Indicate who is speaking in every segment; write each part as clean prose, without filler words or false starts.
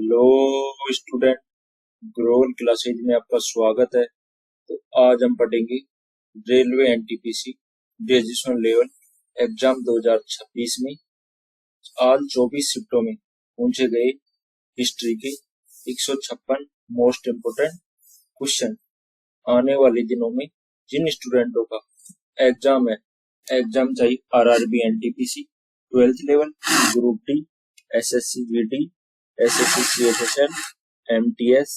Speaker 1: Hello student, growl classes में आपका स्वागत है। तो आज हम पढ़ेंगे railway NTPC graduation level exam 2026 में आज 24 शिफ्टों में पूछे गए हिस्ट्री के 156 मोस्ट इम्पोर्टेंट क्वेश्चन। आने वाले दिनों में जिन स्टूडेंटों का एग्जाम है, एग्जाम चाहिए RRB NTPC 12th level, group D, SSC GD, SSC CHSL, MTS,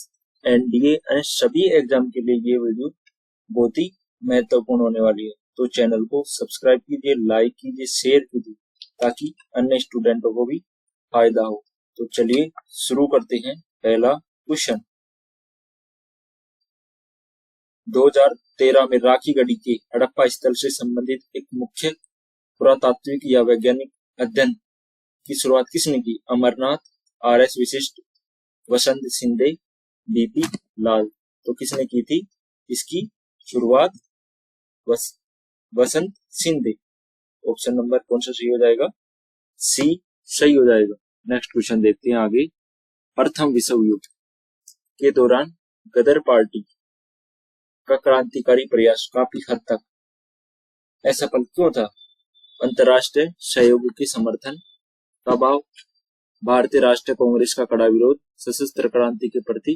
Speaker 1: NDA and सभी एग्जाम के लिए ये वीडियो बहुत ही महत्वपूर्ण होने वाली है। तो चैनल को सब्सक्राइब कीजिए, लाइक कीजिए, शेयर कीजिए ताकि अन्य स्टूडेंटों को भी फायदा हो। तो चलिए शुरू करते हैं। पहला क्वेश्चन, 2013 में राखी गढ़ी के हड़प्पा स्थल से संबंधित एक मुख्य पुरातात्विक या वैज्ञानिक अध्ययन की शुरुआत किसने की? अमरनाथ, आरएस विशिष्ट, वसंत सिंधे, बीपी लाल। तो किसने की थी इसकी शुरुआत? वसंत सिंधे। ऑप्शन नंबर कौन सा सही हो जाएगा? सी सही हो जाएगा। नेक्स्ट क्वेश्चन देखते हैं आगे। प्रथम विश्व युद्ध के दौरान गदर पार्टी का क्रांतिकारी प्रयास काफी हद तक असफल क्यों था? अंतर्राष्ट्रीय सहयोग की समर्थन का अभाव, भारतीय राष्ट्रीय कांग्रेस का कड़ा विरोध, सशस्त्र क्रांति के प्रति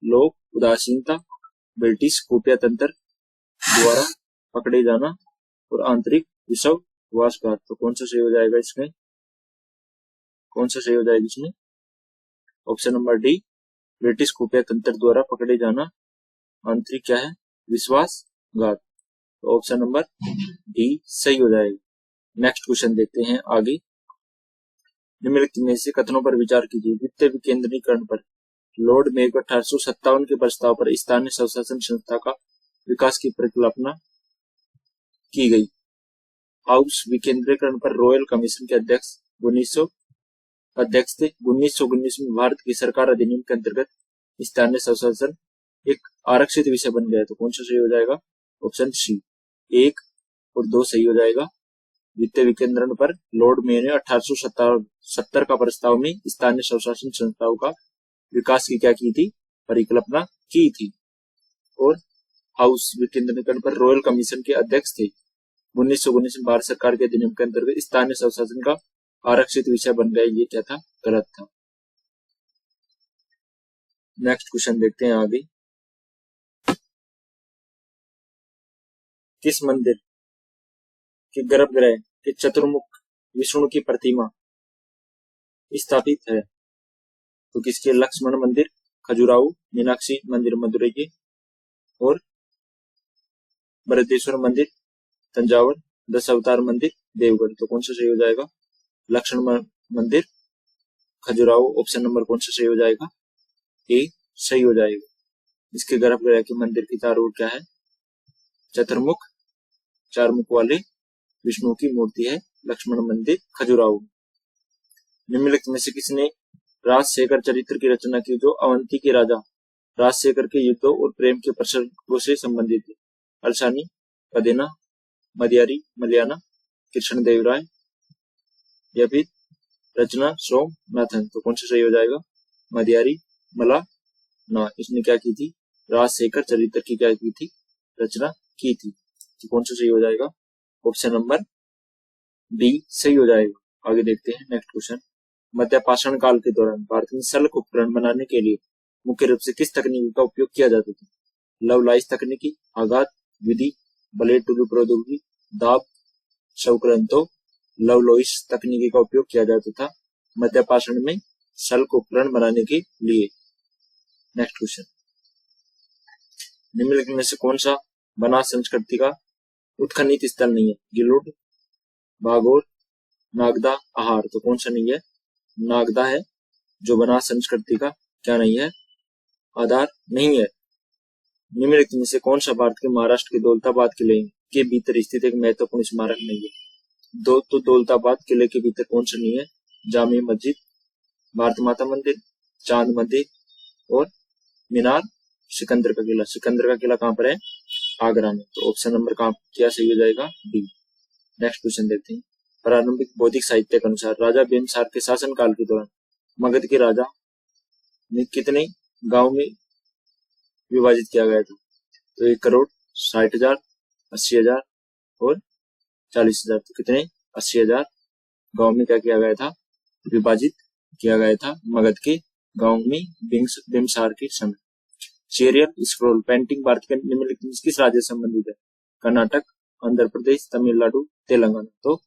Speaker 1: लोक उदासीनता, ब्रिटिश खुफिया तंत्र द्वारा पकड़े जाना और आंतरिक विश्वासघात। तो कौन सा सही हो जाएगा इसमें? कौन सा सही हो जाएगा इसमें? ऑप्शन नंबर डी, ब्रिटिश खुफिया तंत्र द्वारा पकड़े जाना, आंतरिक क्या है? विश्वासघात। तो ऑप्शन नंबर डी सही हो जाएगा। नेक्स्ट क्वेश्चन देखते हैं आगे। निम्नलिखित में से कथनों पर विचार कीजिए। वित्तीय विकेंद्रीकरण पर लॉर्ड मेयर को 1857 के प्रस्ताव पर स्थानीय स्वशासन संस्था का विकास की परिकल्पना की गई। हाउस विकेंद्रीकरण पर रॉयल कमीशन के अध्यक्ष थे। 1919 में भारत की सरकार अधिनियम के अंतर्गत स्थानीय स्वशासन एक आरक्षित विषय बन गया। तो कौन सा सही हो जाएगा? ऑप्शन सी, 1 और 2 सही हो जाएगा। वित्तीय विकेंद्रीकरण पर लॉर्ड मेयर ने 1870 का प्रस्ताव में स्थानीय स्वशासन संस्थाओं का विकास की क्या की थी? परिकल्पना की थी। और हाउस विकेंद्रीकरण पर रॉयल कमीशन के अध्यक्ष थे। 1919 में भारत सरकार के अधिनियम के अंतर्गत स्थानीय स्वशासन का आरक्षित विषय बन गया। ये क्या था? गलत था। नेक्स्ट क्वेश्चन देखते हैं आगे। किस मंदिर के गर्भगृह के चतुर्मुख विष्णु की प्रतिमा स्थापित है? तो किसके? लक्ष्मण मंदिर खजुराहो, मीनाक्षी मंदिर मदुरई के, और बृहदेश्वर मंदिर तंजावर, दश अवतार मंदिर देवगढ़। तो कौन सा सही हो जाएगा? लक्ष्मण मंदिर खजुराहो। ऑप्शन नंबर कौन सा सही हो जाएगा? ए सही हो जाएगा। इसके गर्भगृह के मंदिर की चारों ओर क्या है? चतुर्मुख, 4 मुख वाले विष्णु की मूर्ति है। लक्ष्मण मंदिर खजुराहो। निम्नलिखित में से किसने राजशेखर चरित्र की रचना की जो अवंती के राजा राजशेखर के युद्धों और प्रेम के प्रसंगों से संबंधित है? अलसानी, कदेना, मदियारी, मलियाना, कृष्णदेवराय या फिर रचना सोमनाथन। तो कौन सा सही हो जाएगा? मदियारी मला ना। इसने क्या की थी? राजशेखर चरित्र की क्या की थी? रचना की थी। तो कौन सा सही हो जाएगा? ऑप्शन नंबर बी सही हो जाएगा। आगे देखते हैं नेक्स्ट क्वेश्चन। मध्यपाषाण काल के दौरान भारत में सल्क उपकरण बनाने के लिए मुख्य रूप से किस तकनीकी का उपयोग किया जाता था? लवलाइस तकनीकी, आघात विधि, ब्लेड टूल प्रौद्योगिकी, दाब, शवक्रंतो, लवलोइस तकनीकी का उपयोग किया जाता था मध्यपाषाण में सल्क उपकरण बनाने के लिए। Next question. निम्नलिखित में से कौन सा बनास संस्कृति का उत्खनित स्थल नहीं है? गिलुड, भागोर, नागदा, आहार। तो कौन सा नहीं है? नागदा है जो बनास संस्कृति का क्या नहीं है? आधार नहीं है। निम्नलिखित में से कौन सा भारत के महाराष्ट्र के दौलताबाद किले के भीतर स्थित एक महत्वपूर्ण स्मारक नहीं है? तो दौलताबाद किले के भीतर कौन सा नहीं है? जामी मस्जिद, भारत माता मंदिर, चांद मंदिर और मीनार सिकंदर का किला। सिकंदर का किला कहाँ पर है? आगरा में। तो ऑप्शन नंबर कहाँ क्या सही हो जाएगा? डी। नेक्स्ट क्वेश्चन देखते हैं। प्रारंभिक बौद्धिक साहित्य के अनुसार राजा बिंबिसार के शासनकाल के दौरान मगध के राजा में कितने गांव में विभाजित किया गया था? तो 1,60,60,000, 80,000 और 40,000। तो कितने? 80,000 गांव में क्या किया गया था? विभाजित किया गया था मगध के गांव में बिम्बसार के समय। चेरियल स्क्रॉल पेंटिंग भारत के निम्नलिखित में किस राज्य से संबंधित है? कर्नाटक, आंध्र प्रदेश, तमिलनाडु, तेलंगाना। तो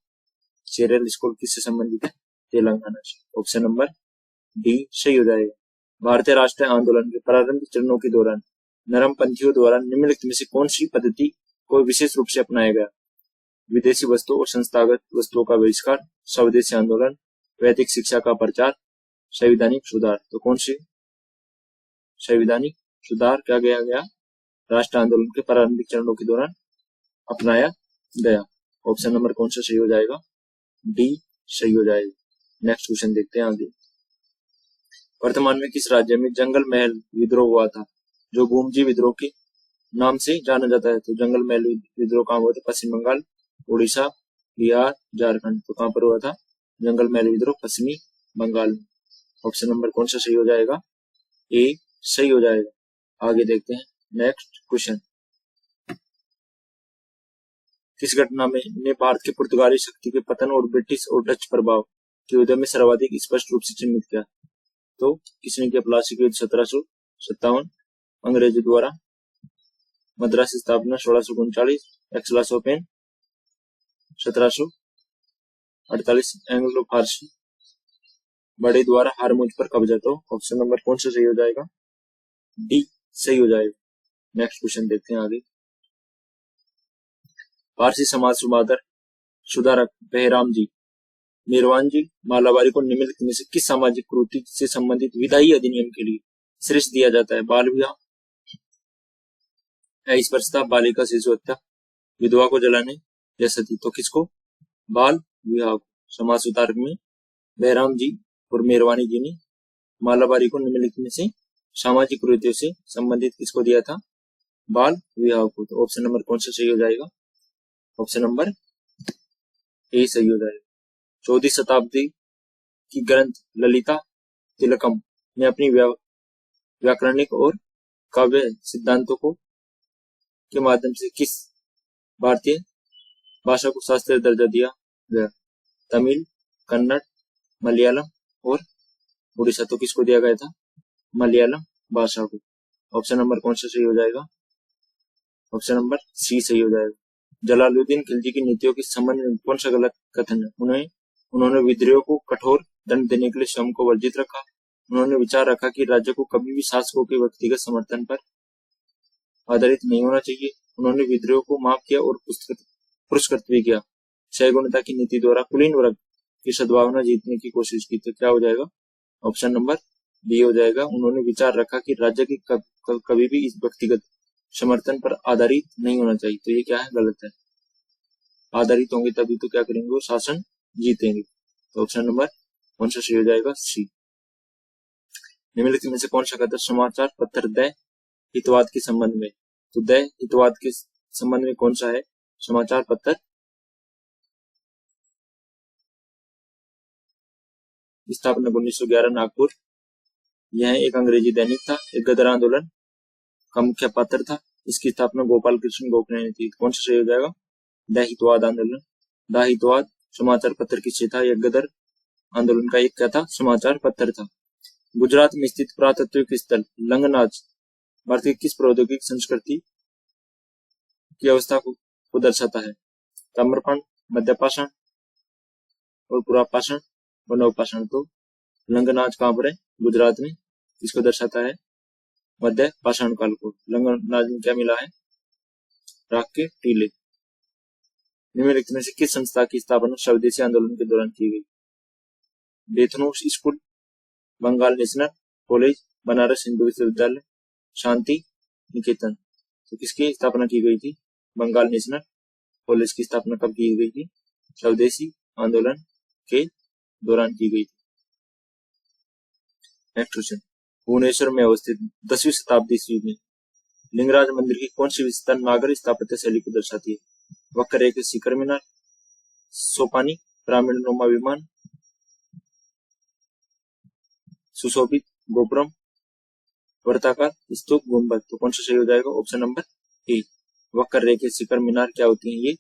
Speaker 1: चेरियल स्क्रॉल किससे संबंधित है? तेलंगाना से। ऑप्शन नंबर डी सही हो जाएगा। भारतीय राष्ट्रीय आंदोलन के प्रारंभिक चरणों के दौरान नरमपंथियों द्वारा निम्नलिखित में से कौन सी पद्धति को विशेष रूप से अपनाया गया? विदेशी वस्तुओं और संस्थागत वस्तुओं का बहिष्कार, स्वदेशी आंदोलन, वैदिक शिक्षा का प्रचार, संवैधानिक सुधार। तो कौन सी? संवैधानिक सुधार क्या किया गया? राष्ट्रीय आंदोलन के प्रारंभिक चरणों के दौरान अपनाया गया। ऑप्शन नंबर कौन सा सही हो जाएगा? डी सही हो जाएगा। नेक्स्ट क्वेश्चन देखते हैं आगे। वर्तमान में किस राज्य में जंगल महल विद्रोह हुआ था, जो भूमजी विद्रोह के नाम से जाना जाता है? तो जंगल महल विद्रोह कहाँ हुआ था? पश्चिम बंगाल, उड़ीसा, बिहार, झारखंड। तो कहां पर हुआ था जंगल महल विद्रोह? पश्चिमी बंगाल में। ऑप्शन नंबर कौन सा सही हो जाएगा? ए सही हो जाएगा। आगे देखते हैं नेक्स्ट क्वेश्चन। किस घटना में ने भारत के पुर्तगाली शक्ति के पतन और ब्रिटिश और डच प्रभाव के युद्ध में सर्वाधिक स्पष्ट रूप से चिन्हित किया? तो किसने किया? प्लासी के युद्ध 1757, अंग्रेजों द्वारा मद्रास स्थापना 1639, एक्सलास ओपन 1748, एंग्लो फारसी बड़े द्वारा हारमुज पर कब्जा। तो ऑप्शन नंबर कौन सा सही हो जाएगा? डी सही हो जाएगा। नेक्स्ट क्वेश्चन देखते हैं आगे। पारसी समाज सुधारक बहराम जी मीरवान जी मालाबारी को निम्नलिखित में से किस सामाजिक कुरीति से संबंधित विधायी अधिनियम के लिए श्रेष्ठ दिया जाता है? बाल विवाह, अस्पृश्यता, बालिका शिशु हत्या, विधवा को जलाने या सती। तो किसको? बाल विवाह को। समाज सुधारक में बहराम जी और मेरवानी जी ने मालाबारी को निम्नलिखित में से सामाजिक कुरीतियों से संबंधित किसको दिया था? बाल विवाह को। तो ऑप्शन नंबर कौन सा सही हो जाएगा? ऑप्शन नंबर ए सही हो जाएगा। 14वीं शताब्दी की ग्रंथ ललिता तिलकम ने अपनी व्याकरणिक और काव्य सिद्धांतों को के माध्यम से किस भारतीय भाषा को शास्त्रीय दर्जा दिया गया? तमिल, कन्नड़, मलयालम और उड़ीसा। तो किसको दिया गया था? मलयालम भाषा को। ऑप्शन नंबर कौन सा सही हो जाएगा? ऑप्शन नंबर सी सही हो जाएगा। जलालुद्दीन खिलजी की नीतियों के संबंध में कौन सा गलत कथन है? उन्होंने विद्रोह को कठोर दंड देने के लिए स्वयं को वर्जित रखा। उन्होंने विचार रखा कि राज्य को कभी भी शासकों के व्यक्तिगत समर्थन पर आधारित नहीं होना चाहिए। उन्होंने विद्रोह को माफ किया और पुरस्कृत भी किया। सहगुणता की नीति द्वारा कुलीन वर्ग की सद्भावना जीतने की कोशिश की। तो क्या हो जाएगा? ऑप्शन नंबर बी हो जाएगा। उन्होंने विचार रखा कि राज्य की कभी भी इस व्यक्तिगत समर्थन पर आधारित नहीं होना चाहिए। तो ये क्या है? गलत है। आधारित होंगे तभी तो क्या करेंगे? वो शासन जीतेंगे। तो ऑप्शन नंबर कौन सा सही हो जाएगा? सी। निम्नलिखित में से कौन सा कहता है समाचार पत्र द हितवाद के संबंध में? तो द हितवाद के संबंध में कौन सा है समाचार पत्र? स्थापना 1911 नागपुर। यह एक अंग्रेजी दैनिक था। एक गदर आंदोलन का मुख्य पात्र था। इसकी स्थापना गोपाल कृष्ण गोखले ने की। कौन सा सही हो जाएगा? द हितवाद आंदोलन। द हितवाद समाचार पत्र किससे था? यह गदर आंदोलन का एक क्या था? समाचार पत्र था। गुजरात में स्थित पुरातत्विक स्थल लंगनाज भारत की किस प्रौद्योगिक संस्कृति की अवस्था को दर्शाता है? ताम्रपाषाण, मध्यपाषाण और पुरापाषाण और नवपाषाण। तो लंगनाज कहां पर है? गुजरात में। किसको दर्शाता है? मध्य पाषाण काल को। लंगनाज में क्या मिला है? राख के टीले। निम्नलिखित में से किस संस्था की स्थापना स्वदेशी आंदोलन के दौरान की गई? डेथनोस school, Bengal national college, Banaras Hindu विश्वविद्यालय, शांति निकेतन। तो किसकी स्थापना की गई थी? बंगाल नेशनल कॉलेज की स्थापना कब की गई थी? स्वदेशी आंदोलन के दौरान की गई थी। Next question. भुवनेश्वर में अवस्थित 10वीं शताब्दी ईस्वी में लिंगराज मंदिर की कौन सी विशेषता नागर स्थापत्य शैली को दर्शाती है? वक्र रेखा शिखर मीनार, सोपानी, पिरामिड नुमा विमान, सुशोभित गोपुरम वर्ताकार स्तूप गुंबद, तो कौन सा सही हो जाएगा? Option number A. वक्र रेखे शिखर मीनार क्या होती हैं? ये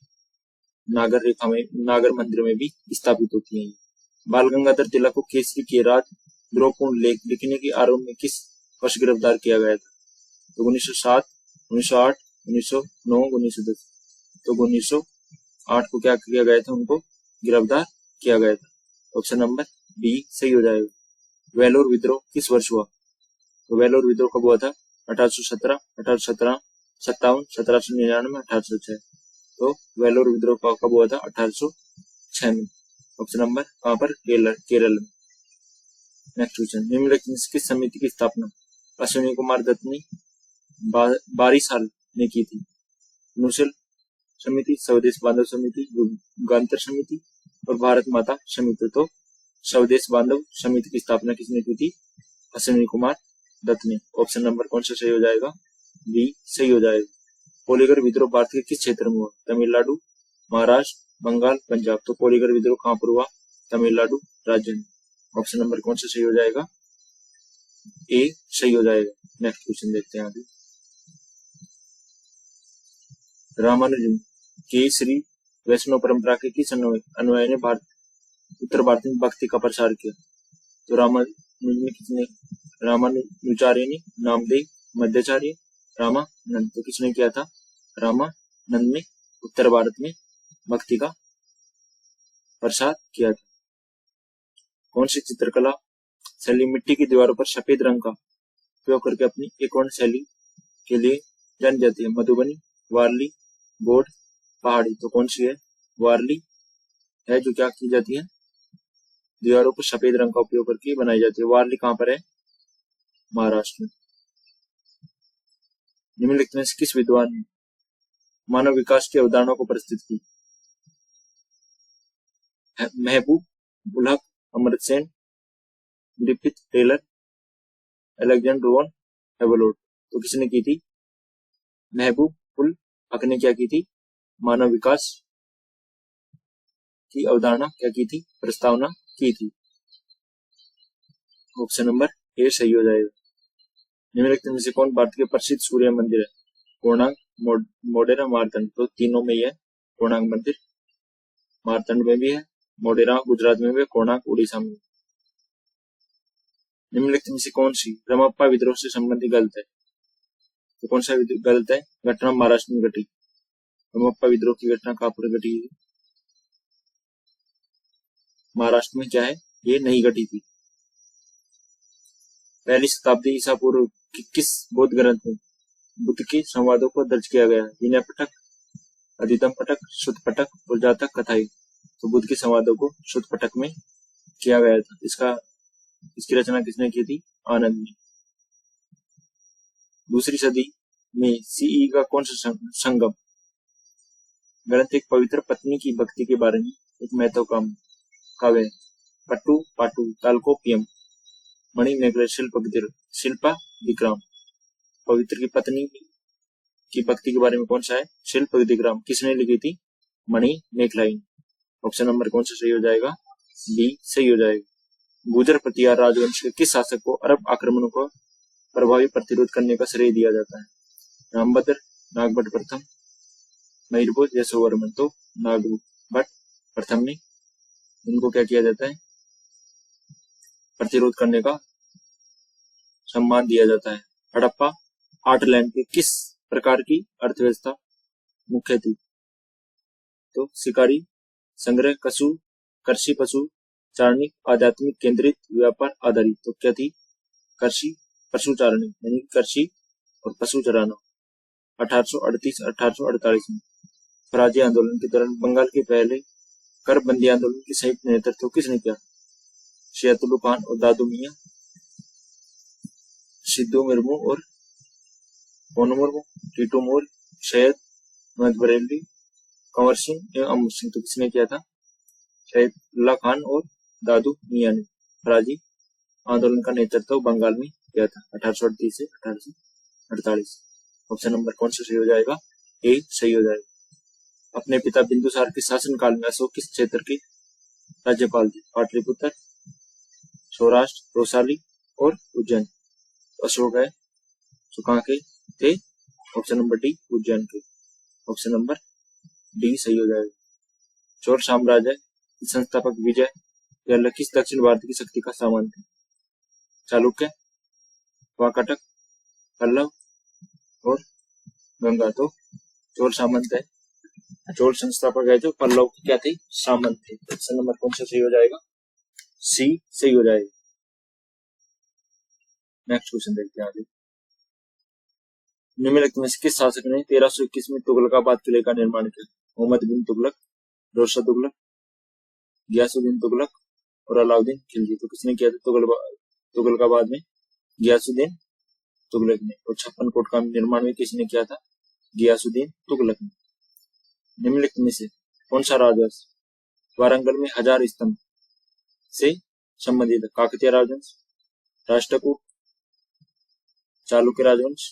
Speaker 1: नागर रेखा में, नागर मंदिर में भी स्थापित होती हैं। बाल गंगाधर तिलक को केसरी के राज द्रौपदी लेख लिखने के आरोप में किस वर्ष गिरफ्तार किया गया था? तो 1907, 1908, 1909, 1910। तो 1908 को क्या किया गया था? उनको गिरफ्तार किया गया था। ऑप्शन नंबर बी सही हो जाएगा। वेलोर विद्रोह किस वर्ष हुआ? तो वेलोर विद्रोह कब हुआ था? 1817, 1857, 1799, 1806। तो वेलोर विद्रोह कब हुआ था? 1806 में। ऑप्शन नंबर कहाँ पर? केरल में। नेक्स्ट क्वेश्चन, निम्नलिखित किस समिति की स्थापना अश्विनी कुमार दत्त ने 12 साल ने की थी? नुसेल समिति, स्वदेश बांधव समिति, युगांतर समिति और भारत माता समिति। तो स्वदेश बांधव समिति की स्थापना किसने की थी? अश्विनी कुमार दत्त ने। ऑप्शन नंबर कौन सा सही हो जाएगा? बी सही हो जाएगा। पोलीगर विद्रोह भारत के किस क्षेत्र में हुआ? तमिलनाडु, महाराष्ट्र, बंगाल, पंजाब। तो पोलीगर विद्रोह कहाँ पर हुआ? तमिलनाडु राज्य में। ऑप्शन नंबर कौन सा सही हो जाएगा? ए सही हो जाएगा। नेक्स्ट क्वेश्चन देखते हैं आगे। रामानुजन के श्री वैष्णव परंपरा के किस अनुयायी ने उत्तर भारत में भक्ति का प्रसार किया? तो रामानुजाचार्य ने, नामदेव, मध्वाचार्य, रामानंद। तो किसने किया था? रामानंद ने उत्तर भारत में भक्ति का प्रसार किया था। कौन सी चित्रकला शैली मिट्टी की दीवारों पर सफेद रंग का उपयोग करके अपनी एक वर्ण शैली के लिए जानी जाती है? मधुबनी, वारली, बोर्ड, पहाड़ी। तो कौन सी है? वारली है, जो क्या की जाती है? दीवारों पर सफेद रंग का उपयोग करके बनाई जाती है। वारली कहाँ पर है? महाराष्ट्र में। निम्नलिखित में से किस विद्वान ने मानव विकास की अवधारणा को प्रस्तुत की? Mahbub ul Haq, Amartya Sen, Griffith Taylor, Alexander von Humboldt. तो किसने की थी? महबूब उल हक ने क्या की थी? मानव विकास की अवधारणा क्या की थी? प्रस्तावना की थी। ऑप्शन नंबर ए सही हो जाएगा। निम्नलिखित में से कौन भारत के प्रसिद्ध सूर्य मंदिर है? कोणार्क, मोढेरा, मारतंड। तो तीनों में ही है। कोणार्क मंदिर मारतंड में भी है, मोढेरा गुजरात में भी है, कोणार्क उड़ीसा में। निम्नलिखित में से कौन सी रमप्पा विद्रोह से संबंधित गलत है? तो कौन सा गलत है? घटना महाराष्ट्र में घटी। रमप्पा विद्रोह की घटना कहाँ पर घटी? महाराष्ट्र में क्या है? ये नहीं घटी थी। पहली शताब्दी ईसा पूर्व किस बौद्ध ग्रंथ में बुद्ध के संवादों को दर्ज किया गया? विनय पिटक, अधिगम पिटक, सुत्त पिटक और जातक कथाएं। तो बुद्ध के संवादों को सुत्त पिटक में किया गया था। इसकी रचना किसने की थी? आनंद ने। दूसरी सदी में सीई का कौन सा संगम ग्रंथ एक पवित्र पत्नी की भक्ति के बारे में एक महत्वपूर्ण काव्य? पट्टू पाटू तालकोपियम, मणि मेघला, शिल्पा विक्रम। पवित्र की पत्नी की भक्ति के बारे में कौन सा है? शिल्प विक्रम। किसने लिखी थी? मणि मेघलाई। ऑप्शन नंबर कौन सा सही हो जाएगा? बी सही हो जाएगा। गुर्जर प्रतिहार राजवंश के किस शासक को अरब आक्रमणों को प्रभावी प्रतिरोध करने का श्रेय दिया जाता है? रामभद्र, नागभट्ट प्रथम, मयूरभोज, यशोवर्मन। तो नागभट्ट प्रथम ने इनको क्या किया जाता है? प्रतिरोध करने का सम्मान दिया जाता है। हड़प्पा आर्टलैंड की किस प्रकार की अर्थव्यवस्था मुख्य थी? तो शिकारी, संग्रह, कृषि, पशु चारणी, आध्यात्मिक, केंद्रित, व्यापार आधारित। तो क्या थी? कृषि पशु चारणी, यानी कृषि और पशु चराना। 1838-1848 में स्वराज्य आंदोलन के दौरान बंगाल के पहले कर बंदी आंदोलन की संयुक्त नेतृत्व किसने किया? सियातुल्लु खान और दादू मियां, सिद्धू मुर्मू और पोनू मुर्मू, टीटू मोर, सैयद अहमद बरेलवी, कंवर सिंह एवं अमर सिंह। तो किसने किया था? सैयदुल्ला खान और दादू मियां ने फराजी आंदोलन का नेतृत्व बंगाल में किया था 1838 से 1848। ऑप्शन नंबर कौन सा सही हो जाएगा? ए सही हो जाएगा। अपने पिता बिंदुसार के शासनकाल में अशोक किस क्षेत्र के राज्यपाल थे? पाटलिपुत्र, सौराष्ट्र, रोसाली और उज्जैन। अशोक है तो कहाँ के थे? ऑप्शन नंबर डी उज्जैन के। ऑप्शन नंबर डी सही हो जाएगा। चोल साम्राज्य के संस्थापक विजय या किस दक्षिण भारत की शक्ति का सामान थे? चालुक्य, वाकाटक, पल्लव और गंगा। तो चोल सामंत है, चोल संस्थापक है जो पल्लव की क्या थे? सामंत थे। ऑप्शन नंबर कौन सा सही हो जाएगा? सी सही हो जाएगा। नेक्स्ट क्वेश्चन देखते हैं आगे। निम्नलिखित में से किस शासक ने 1321 में तुगलकाबाद किले का निर्माण किया? मोहम्मद बिन तुगलक, रोशा तुगलक, गियासुद्दीन तुगलक और अलाउद्दीन खिलजी। तो किसने किया था तुगलकाबाद में? गियासुद्दीन तुगलक ने। और 56 कोट का निर्माण में किसने किया था? गियासुद्दीन तुगलक ने। निम्नलिखित में से कौन सा राजवंश वारंगल में 1000 स्तंभ से संबंधित है? काकतीय राजवंश, राष्ट्रकूट, चालुक्य राजवंश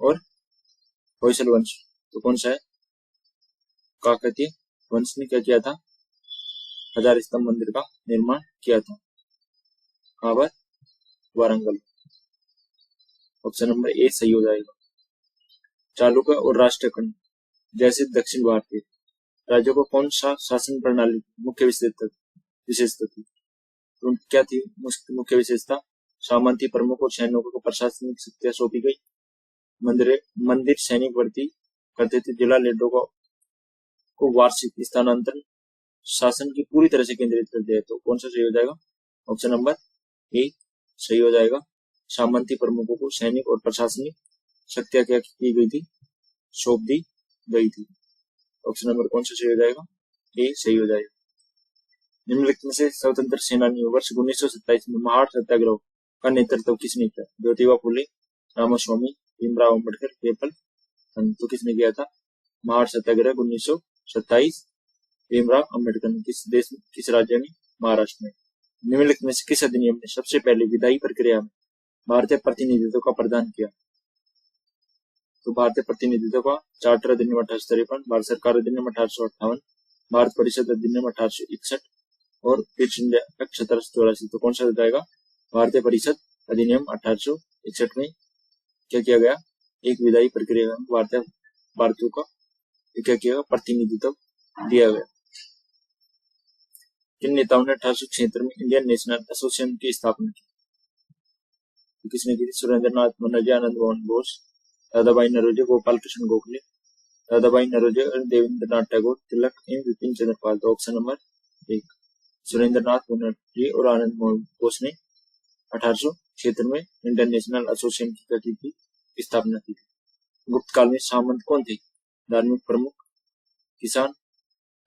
Speaker 1: और होयसल वंश। तो कौन सा है? काकतीय वंश ने क्या किया था? 1000 स्तंभ मंदिर का निर्माण किया था। कहां पर? वारंगल। ऑप्शन नंबर ए सही हो जाएगा। चालुक्य और राष्ट्रकूट जैसे दक्षिण भारतीय राज्यों को कौन सा शासन प्रणाली मुख्य विशेषता थी? तो क्या थी मुख्य विशेषता? सामंती प्रमुख और सैनिकों को प्रशासनिक शक्तियां सौंपी गई। मंदिर सैनिक भर्ती करते थे। जिला लीडरों को वार्षिक स्थानांतरण शासन की पूरी तरह से केंद्रित कर दिया। तो कौन सा सही हो जाएगा? ऑप्शन नंबर ए सही हो जाएगा। सामंती प्रमुखों को सैनिक और प्रशासनिक शक्तियां क्या की गई थी? सौंप दी गई थी। ऑप्शन नंबर कौन सा सही हो जाएगा? ए सही हो जाएगा। निम्नलिखित में से स्वतंत्र सेनानियों वर्ष 1927 में महार सत्याग्रह का नेतृत्व किसने किया? ज्योतिबा फुले, रामास्वामी, भीमराव अम्बेडकर, पेपल। तो किसने किया था महार सत्याग्रह 1927? भीमराव अम्बेडकर ने। किस देश में, किस राज्य में? महाराष्ट्र में। निम्नलिखित में से किस अधिनियम ने सबसे पहले विधायी प्रक्रिया में भारतीय प्रतिनिधित्व का प्रदान किया? तो भारतीय प्रतिनिधित्व का चार्टर अधिनियम 1853, भारत सरकार अधिनियम 1858, भारत परिषद अधिनियम 1861 और ईस्ट इंडिया एक्ट 1784। तो कौन सा हो जाएगा? भारतीय परिषद अधिनियम 1861 में क्या किया गया? एक विधायी प्रक्रिया में भारतीयों का क्या किया? प्रतिनिधित्व दिया गया। किन नेताओं ने 1876 में इंडियन नेशनल एसोसिएशन की स्थापना की? तो किसने की थी? सुरेंद्रनाथ बनर्जी, आनंद मोहन बोस, दादाभाई नौरोजी, गोपाल कृष्ण गोखले, दादाभाई नौरोजी और देवेंद्रनाथ टैगोर, तिलक एवं विपिन चंद्र पाल। तो ऑप्शन नंबर एक सुरेंद्रनाथ बनर्जी और आनंद मोहन बोस ने 1876 में इंडियन नेशनल एसोसिएशन की स्थापना की थी। गुप्त काल में सामंत कौन थे? धार्मिक प्रमुख, किसान,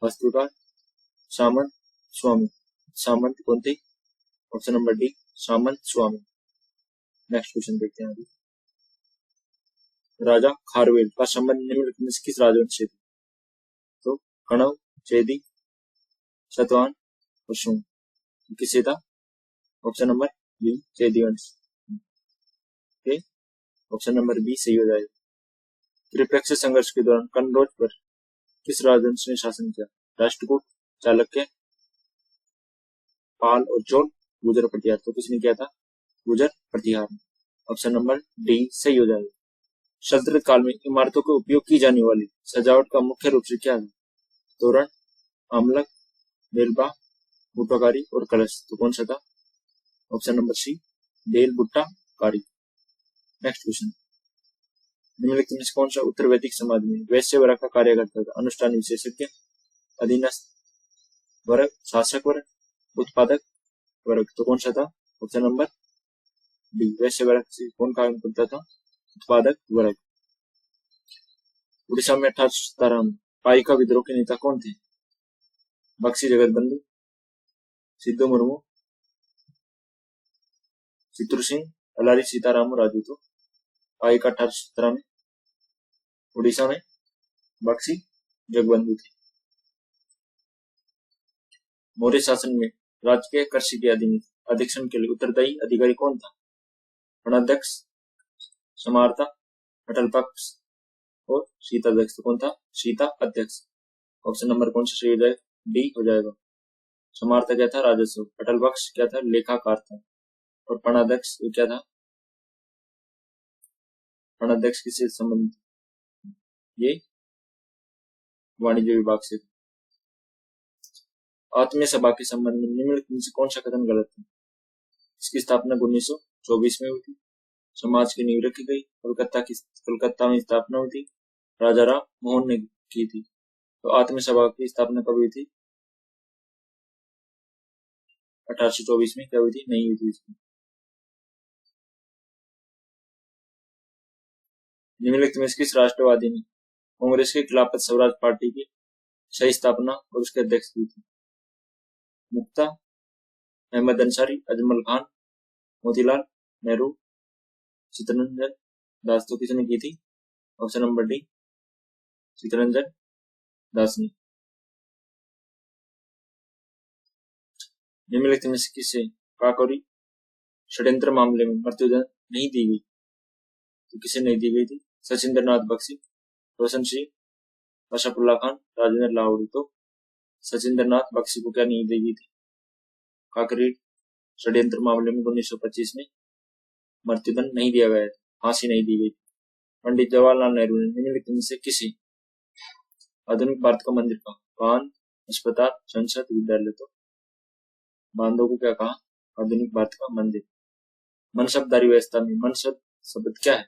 Speaker 1: वास्तुकार, सामंत, स्वामी। सामंत कौन थे? ऑप्शन नंबर डी सामंत स्वामी। नेक्स्ट क्वेश्चन देखते हैं। राजा खारवेल का संबंध निम्नलिखित में से किस राजवंश से? तो कणव, चेदी, सतवाहन और शुंग। किससे था? ऑप्शन नंबर बी चेदी वंश। ऑप्शन नंबर बी सही हो जाएगा। त्रिपक्षीय संघर्ष के दौरान कन्नौज पर किस राजवंश ने शासन किया? राष्ट्रकूट, चालुक्य, पाल और चोल, गुर्जर प्रतिहार। तो किसने किया था? गुर्जर प्रतिहार। ऑप्शन नंबर डी सही हो जाएगा। सल्तनत काल में इमारतों को उपयोग की जाने वाली सजावट का मुख्य रूप से क्या है? तोरण, आमलक, बेलबा, बूटाकारी और कलश। तो कौन सा था? ऑप्शन नंबर सी बेल बुट्टा कारी। Next question. निम्नलिखित में से कौन सा उत्तर वैदिक समाज में वैश्य वर्ग का कार्य करता था? अनुष्ठान विशेषज्ञ, अधीनस्थ वर्ग, शासक वर्ग, उत्पादक वर्ग। तो कौन सा था? ऑप्शन नंबर डी वैश्य वर्ग से कौन काम करता था? उत्पादक वर्ग। उड़ीसा में 1817 में पाइका विद्रोह के नेता कौन थे? बक्सी जगतबंधु, सिद्धू मुर्मू, चित्तूर सिंह, अलारी सीताराम राजू। तो पाइका 1817 में उड़ीसा में बक्सी जगबंधु थे। मौर्य शासन में राजकीय कृषि के अधीक्षण के लिए उत्तरदायी अधिकारी कौन था? गणाध्यक्ष, समाहर्ता, अटल पक्ष और शीताध्यक्ष। तो कौन था? शीता अध्यक्ष। ऑप्शन नंबर कौन सा सही हो जाएगा? डी हो जाएगा। समाहर्ता क्या था? राजस्व। अटल पक्ष क्या था? लेखाकार था। और पणाध्यक्ष क्या था? अध्यक्ष किससे संबंधित? ये वाणिज्य विभाग से। आत्मीय सभा के संबंध में निम्नलिखित में से कौन सा कथन गलत है? इसकी स्थापना 1924 में हुई थी। समाज की नींव रखी गई। कलकत्ता में स्थापना हुई थी। राजा राम मोहन ने की थी। तो आत्मीय सभा की स्थापना कब हुई थी? 1824 में। क्या हुई थी? नहीं हुई थी इसकी। निम्नलिखित में किस राष्ट्रवादी ने कांग्रेस के खिलाफत स्वराज पार्टी की सही स्थापना और उसके अध्यक्ष की थी? मुक्ता, अहमद अंसारी, अजमल खान, मोतीलाल नेहरू, चित्तरंजन दास। तो किसने की थी? Option number D, Chittaranjan Das ने। निम्नलिखित में से किसे काकोरी षड्यंत्र मामले में मृत्युदंड नहीं दी गई? तो किसे नहीं दी गई थी? सचिंद्र नाथ बख्शी, रोशन सिंह, अशफाकुल्ला खान, राजेंद्र लाहौरी। तो सचिंद्र नाथ बख्शी को क्या नहीं दी गई थी? काकोरी षड्यंत्र मामले में 1925 में मृत्युदंड नहीं दिया गया था, फांसी नहीं दी गई। पंडित जवाहरलाल नेहरू ने निम्नलिखित में से किसी आधुनिक भारत का मंदिर कहा? बांध, अस्पताल, संसद, विद्यालय। तो बांधों को क्या कहा? आधुनिक भारत का मंदिर। मनसबदारी व्यवस्था में मनसब शब्द क्या है?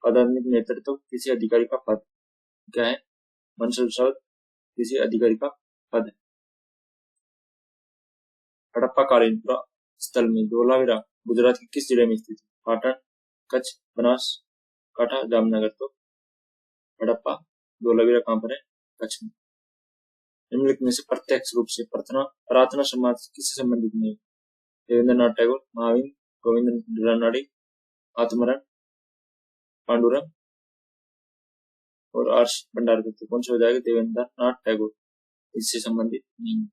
Speaker 1: पदात्मक नेतृत्व, किसी अधिकारी का पद। क्या है? मनसब शब्द किसी अधिकारी का पद है। हड़प्पा कालीन स्थल में धोलावीरा गुजरात के किस जिले में स्थित है? पाटन, कच्छ, बनासकांठा, जामनगर। तो हड़प्पा धोलावीरा कहां पर है? कच्छ में। निम्नलिखित में से प्रत्यक्ष रूप से प्रार्थना समाज किससे संबंधित नहीं? देवेंद्रनाथ टैगोर, महावीर, गोविंद रानड़ी, आत्मरण, पांडुरंग और आर्ष भंडारकर। तो कौन सा हो जाएगा? देवेंद्रनाथ टैगोर। इससे संबंधित नहीं।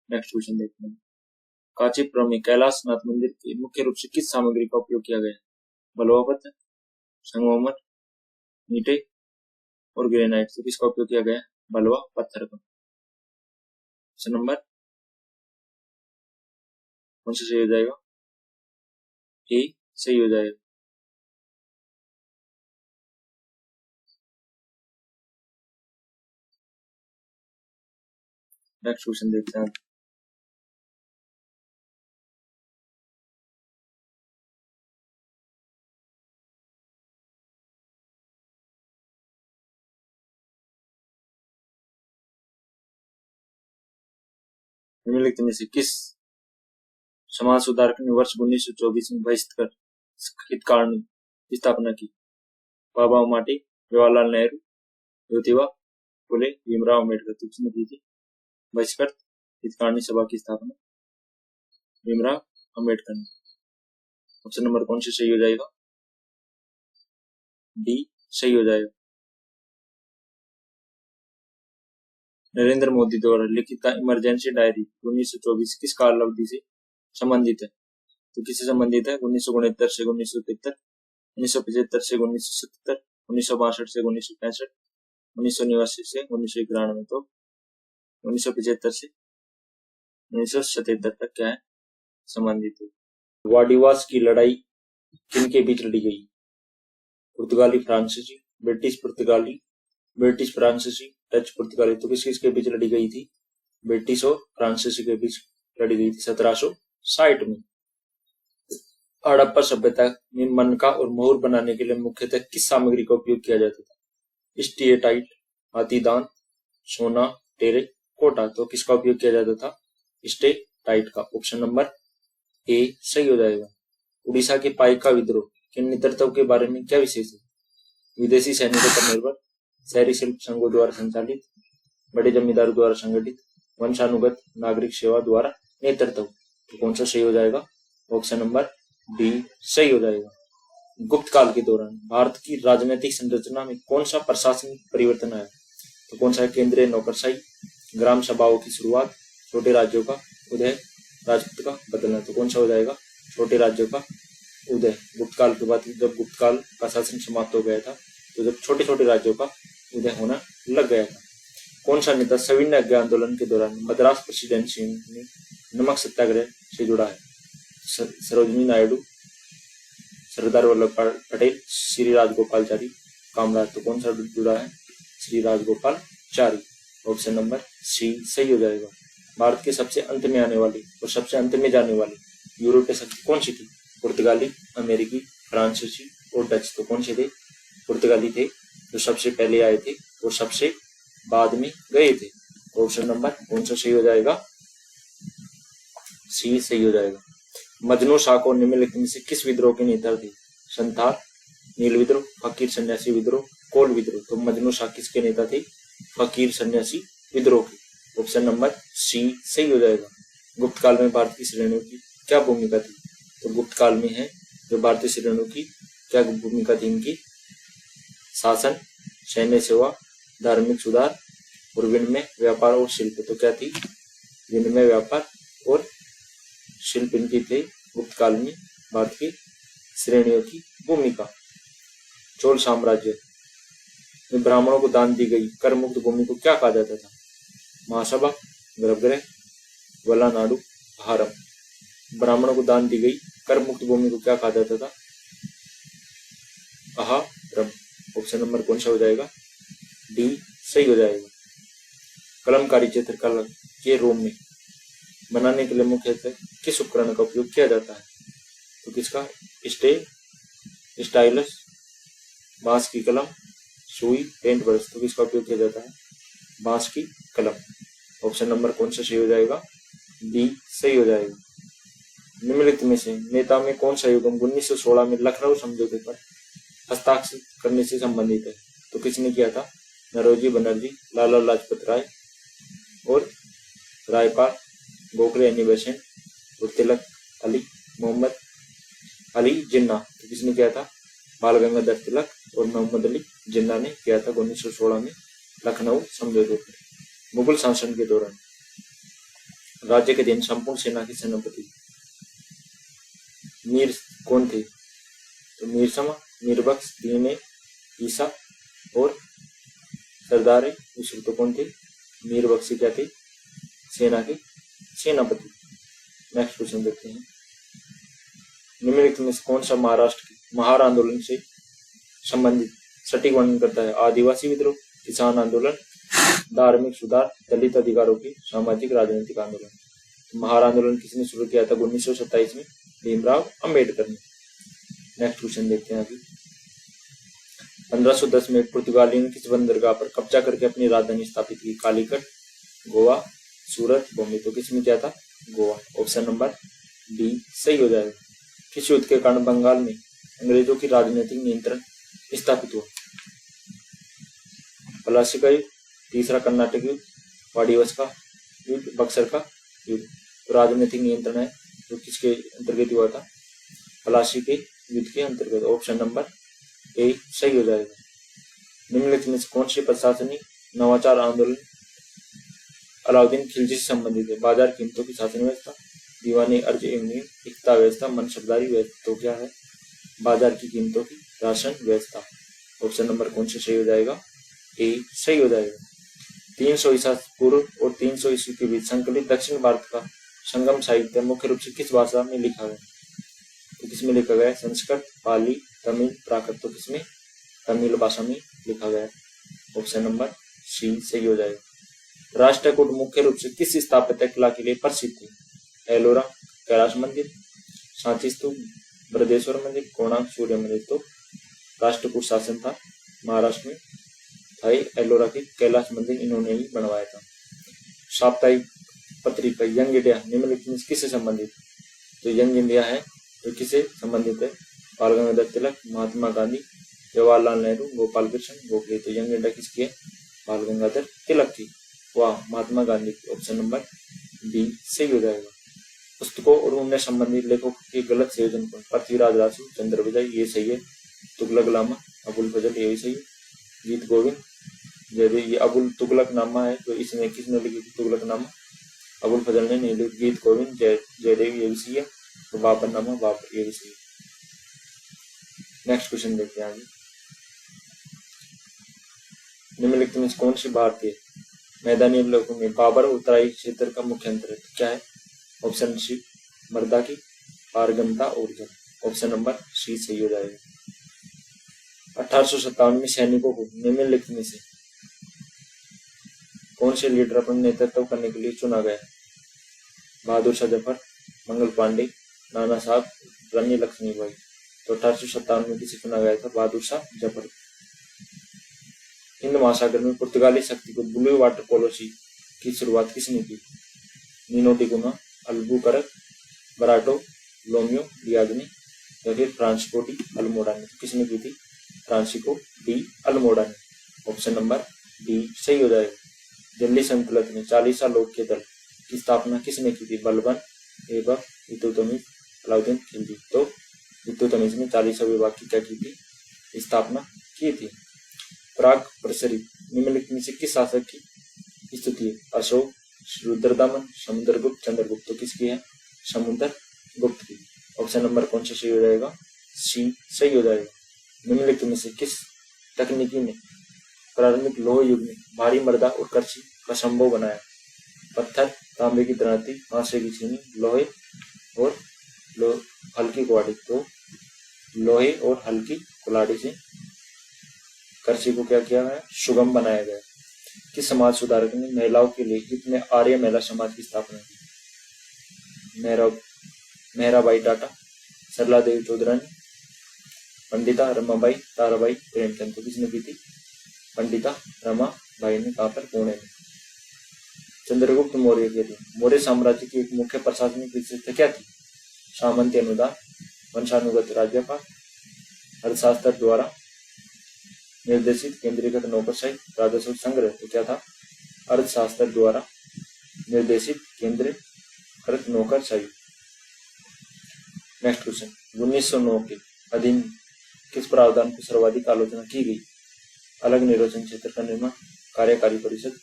Speaker 1: नेक्स्ट क्वेश्चन देखते हैं। कांचीपुरम में कैलाशनाथ मंदिर के मुख्य रूप से किस सामग्री का उपयोग किया गया? बलुआ पत्थर, संगमरमर, ईंटें और ग्रेनाइट। तो किसका उपयोग किया गया? बलुआ पत्थर का। ऑप्शन नंबर कौन सा सही हो जाएगा? ए सही हो जाएगा। नेक्स्ट क्वेश्चन देखते हैं। निम्नलिखित में से किस समाज सुधारक ने वर्ष 1924 में बहिष्कृत हितकार्नी की स्थापना की? बाबा माटी, जवाहरलाल नेहरू, ज्योतिबा फुले, भीमराव अम्बेडकर। किसने की थी बहिष्कृत हितकार्नी सभा की स्थापना? भीमराव अम्बेडकर ने। ऑप्शन नंबर कौन सी सही हो जाएगा? डी सही हो जाएगा। नरेंद्र मोदी द्वारा लिखित इमरजेंसी डायरी 1924 किस काल अवधि से संबंधित है? तो किससे संबंधित है? 1969 से 1973, 1975 से 1977, 1962 से 1965, 1989 से 1991। तो 1975 से 1977 तक क्या है? संबंधित है। वाडिवास की लड़ाई किनके बीच लड़ी गई? पुर्तगाली फ्रांसीसी, ब्रिटिश पुर्तगाली, ब्रिटिश फ्रांसीसी, डच पुर्तगाली। तो किस किसके बीच लड़ी गई थी? ब्रिटिश और फ्रांसीसी के बीच लड़ी गई थी 1760 में। हड़प्पा सभ्यता में मनका और मोहर बनाने के लिए मुख्यतः किस सामग्री का उपयोग किया जाता था? स्टीएटाइट, हाथीदांत, सोना, टेराकोटा। तो किसका उपयोग किया जाता था? स्टीएटाइट का। ऑप्शन नंबर ए सही हो जाएगा। उड़ीसा के पाइका विद्रोह के नेतृत्व के बारे में क्या विशेष है? विदेशी सैनिकों पर निर्भर, शहरी शिल्प संघों द्वारा संचालित, बड़े जमींदारों द्वारा संगठित, वंशानुगत, नागरिक सेवा द्वारा नेतृत्व। तो कौन सा सही हो जाएगा? ऑप्शन नंबर डी सही हो जाएगा। गुप्त काल के दौरान भारत की राजनीतिक संरचना में कौन सा प्रशासनिक परिवर्तन आया? तो कौन सा है? केंद्रीय नौकरशाही, ग्राम सभाओं की शुरुआत, छोटे राज्यों का उदय, राजपूत का बदलना। तो कौन सा हो जाएगा? छोटे राज्यों का उदय। गुप्त काल के बाद जब गुप्त काल का शासन समाप्त हो गया था तो जब छोटे छोटे राज्यों का उदय होना लग गया था। कौन सा नेता सविनय अवज्ञा आंदोलन के दौरान मद्रास प्रेसिडेंसी में नमक सत्याग्रह से जुड़ा है? सरोजिनी नायडू, सरदार वल्लभ भाई पटेल, श्री राजगोपालचारी, कामराज। तो कौन सा जुड़ा है? Shri Rajagopalachari. Option number C सही हो जाएगा। भारत के सबसे अंत में आने वाली और सबसे अंत में जाने वाली यूरोपीय शक्ति कौन सी थी? पुर्तगाली, अमेरिकी, फ्रांसीसी और डच। तो कौन से थे? पुर्तगाली थे, जो सबसे पहले आए थे और सबसे बाद में गए थे। ऑप्शन नंबर कौन सा सही हो जाएगा? सी सही हो जाएगा। मजनू शाह को निम्नलिखित में से किस विद्रोह के नेता थे? संथाल, नील विद्रोह, फकीर सन्यासी विद्रोह, कोल विद्रोह। तो मजनू शाह किसके नेता थे? फकीर सन्यासी विद्रोह के। ऑप्शन नंबर सी सही हो जाएगा। गुप्त काल में भारतीय श्रेणियों की क्या भूमिका थी? तो गुप्त काल में है जो भारतीय श्रेणियों की क्या भूमिका थी इनकी? शासन, सैन्य सेवा, धार्मिक सुधार और विनिमय, व्यापार और शिल्प। तो क्या थी? विनिमय, व्यापार और शिल्प इनकी थे गुप्त काल में भारत की श्रेणियों की भूमिका। चोल साम्राज्य में ब्राह्मणों को दान दी गई कर मुक्त भूमि को क्या कहा जाता था? महासभा, गर्भगृह, वलानाडु, हारम। ब्राह्मणों को दान दी गई कर मुक्त भूमि को क्या कहा जाता था? अहारम। ऑप्शन नंबर कौन सा हो जाएगा? डी सही हो जाएगा। कलमकारी चित्रकला के रोम में बनाने के लिए मुख्यतः किस उपकरण का उपयोग किया जाता है? तो किसका? स्टाइलस, बांस की कलम, सुई, पेंट ब्रश। तो किसका उपयोग किया जाता है? बांस की कलम। ऑप्शन नंबर कौन सा सही हो जाएगा? बी सही हो जाएगा। निम्नलिखित में से नेता में कौन सा युग्म 1916 में लखनऊ समझौते पर हस्ताक्षर करने से संबंधित है? तो किसने किया था? नरोजी बनर्जी, लाला लाजपत राय और रायपाल, गोखले यानी बेसेंट और तिलक अली, मोहम्मद अली जिन्ना। तो किसने किया था? बाल गंगाधर तिलक और मोहम्मद अली जिन्ना ने किया था 1916 में लखनऊ समझौते पर। मुगल शासन के दौरान राज्य के अधीन संपूर्ण सेना के सेनापति मीर कौन थे? तो मीर समा, मीर बख्श, दीन ईसा और सरदार विश्व। तो कौन थे? मीर बख्श क्या थे? सेना के सेनापति। नेक्स्ट क्वेश्चन देखते हैं। निम्नलिखित में से कौन सा महाराष्ट्र के महार आंदोलन से संबंधित सटीक वर्णन करता है? आदिवासी विद्रोह, किसान आंदोलन, धार्मिक सुधार, दलित अधिकारों की सामाजिक राजनीतिक आंदोलन। तो महार आंदोलन किसने शुरू किया था? 1927 में भीमराव अंबेडकर ने। नेक्स्ट क्वेश्चन देखते हैं आगे। 1510 में पुर्तगालियों ने किस बंदरगाह पर कब्जा करके अपनी राजधानी स्थापित की? कालीकट, गोवा, सूरत, बॉम्बे। तो किसने किया था? गोवा। ऑप्शन नंबर डी सही हो जाएगा। किस युद्ध के कारण बंगाल में अंग्रेजों की राजनीतिक नियंत्रण स्थापित हुआ? पलासी का युद्ध, तीसरा कर्नाटक युद्ध, वाड़ीवश का युद्ध, बक्सर का युद्ध। तो राजनीतिक नियंत्रण है जो किसके अंतर्गत हुआ था? पलासी के युद्ध के अंतर्गत। ऑप्शन नंबर ए सही हो जाएगा। निम्नलिखित में से कौन सी प्रशासनिक नवाचार आंदोलन अलाउद्दीन खिलजी से संबंधित है? बाजार कीमतों की शासन व्यवस्था, दीवानी अर्ज एवं नियम, इकता व्यवस्था, मनसबदारी व्यवस्था। तो क्या है? बाजार की कीमतों की राशन व्यवस्था। ऑप्शन नंबर कौन सा सही हो जाएगा? ए सही हो जाएगा। 300 ईसा पूर्व और 300 ईस्वी के बीच संकलित दक्षिण भारत का संगम साहित्य मुख्य रूप से किस भाषा में लिखा गया? तो किसमें लिखा गया? संस्कृत, पाली, तमिल, प्राकृत। तो किसमें? तमिल भाषा में लिखा गया। ऑप्शन नंबर सी सही हो जाएगा। राष्ट्रकूट मुख्य रूप से किस स्थापत्य कला के लिए प्रसिद्ध है? एलोरा, कैलाश मंदिर, सांची स्तूप, बृहदेश्वर मंदिर, कोणार्क सूर्य मंदिर। तो राष्ट्रकूट शासन था महाराष्ट्र में, था एलोरा के कैलाश मंदिर इन्होंने ही बनवाया था। साप्ताहिक पत्रिका यंग इंडिया निम्नलिखित में किससे संबंधित? तो यंग इंडिया है तो किससे संबंधित है? बाल गंगाधर तिलक, महात्मा गांधी, जवाहरलाल नेहरू, गोपाल कृष्ण गोखले। तो यंग इंडिया किसकी है? बाल गंगाधर तिलक की। वाह, महात्मा गांधी की। ऑप्शन नंबर बी सही हो जाएगा। पुस्तकों और उनसे संबंधित लेखों के गलत संयोजन पर पृथ्वीराज रासू, चंद्र विजय ये सही है। तुगलक नामा, अबुल फजल ये भी सही है। गीत गोविंद जयदेव, ये अबुल तुगलक नामा है तो इसने किसने लिखी थी? तुगलक नामा अबुल फजल ने नहीं लिखी। गीत गोविंद जयदेव ये भी सही है। तो बाबर नामा बाबर ये भी सही है। नेक्स्ट क्वेश्चन देखते हैं आगे। निम्नलिखित में कौन सी भारतीय मैदानी इलाकों में बाबर उत्तराई क्षेत्र का मुख्य अंतर है? क्या है? ऑप्शन सी मर्दा की पारगमता और जल। ऑप्शन नंबर सी सही हो जाएगा। 1857 में सैनिकों को निम्नलिखित में से कौन से लीडर अपने नेतृत्व करने के लिए चुना गया? बहादुर शाह जफर, मंगल पांडे, नाना साहब, रानी लक्ष्मीबाई। तो 1857 में किसे चुना गया था? बहादुर शाह जफर। हिंद महासागर में पुर्तगाली शक्ति को ब्लू वाटर पॉलिसी की शुरुआत किसने की? नीनो टिकुना, अल्बुकर्क, बराटो, लोमियो डियाज ने या फिर फ्रांसिस्को डी अल्मोड़ा ने? किसने की थी? फ्रांसिस्को डी अल्मोड़ा ने। ऑप्शन नंबर डी सही हो जाएगा। दिल्ली सल्तनत में 40 लोग के दल की स्थापना किसने की थी? बलबन, ऐबक, इल्तुतमिश, अलाउद्दीन खिलजी। तो इल्तुतमिश ने 40 विभाग की क्या की थी? स्थापना की थी। प्राग प्रसरित निम्नलिखित में से किस शासक की स्तुति है? अशोक, रुद्रदमन, समुद्रगुप्त, चंद्रगुप्त। तो किसकी है? समुद्रगुप्त की। ऑप्शन नंबर कौन सा सही हो जाएगा? सी सही हो जाएगा। निम्नलिखित में से किस तकनीकी ने प्रारंभिक लौह युग में भारी मृदा और कृषि का संभव बनाया? पत्थर, तांबे की दराती, कांसे की छीनी, लोहे और हल्की कुल्हाड़ी। तो लोहे और हल्की कुल्हाड़ी से कृषि को क्या किया गया? सुगम बनाया गया। किस समाज सुधारक ने महिलाओं के लिए हित में आर्य महिला समाज की स्थापना की? मेहराबाई टाटा, सरला देवी चौधरानी, पंडिता रमाबाई ताराबाई प्रेमचंद। तो किसने की थी? पंडिता रमाबाई ने। कहा पर? पुणे में। चंद्रगुप्त मौर्य के थे मौर्य साम्राज्य की एक मुख्य प्रशासनिक विशेषता क्या थी? सामंती अनुदान, वंशानुगत राज्यपाल, अर्थशास्त्र द्वारा निर्देशित केंद्रीकृत नौकरशाही, राजस्व संग्रह। तो क्या था? अर्थशास्त्र द्वारा निर्देशित केंद्रीकृत नौकरशाही। नेक्स्ट क्वेश्चन, 1909 के अधीन किस प्रावधान को सर्वाधिक आलोचना की गई? अलग निर्वाचन क्षेत्र का निर्माण, कार्यकारी परिषद,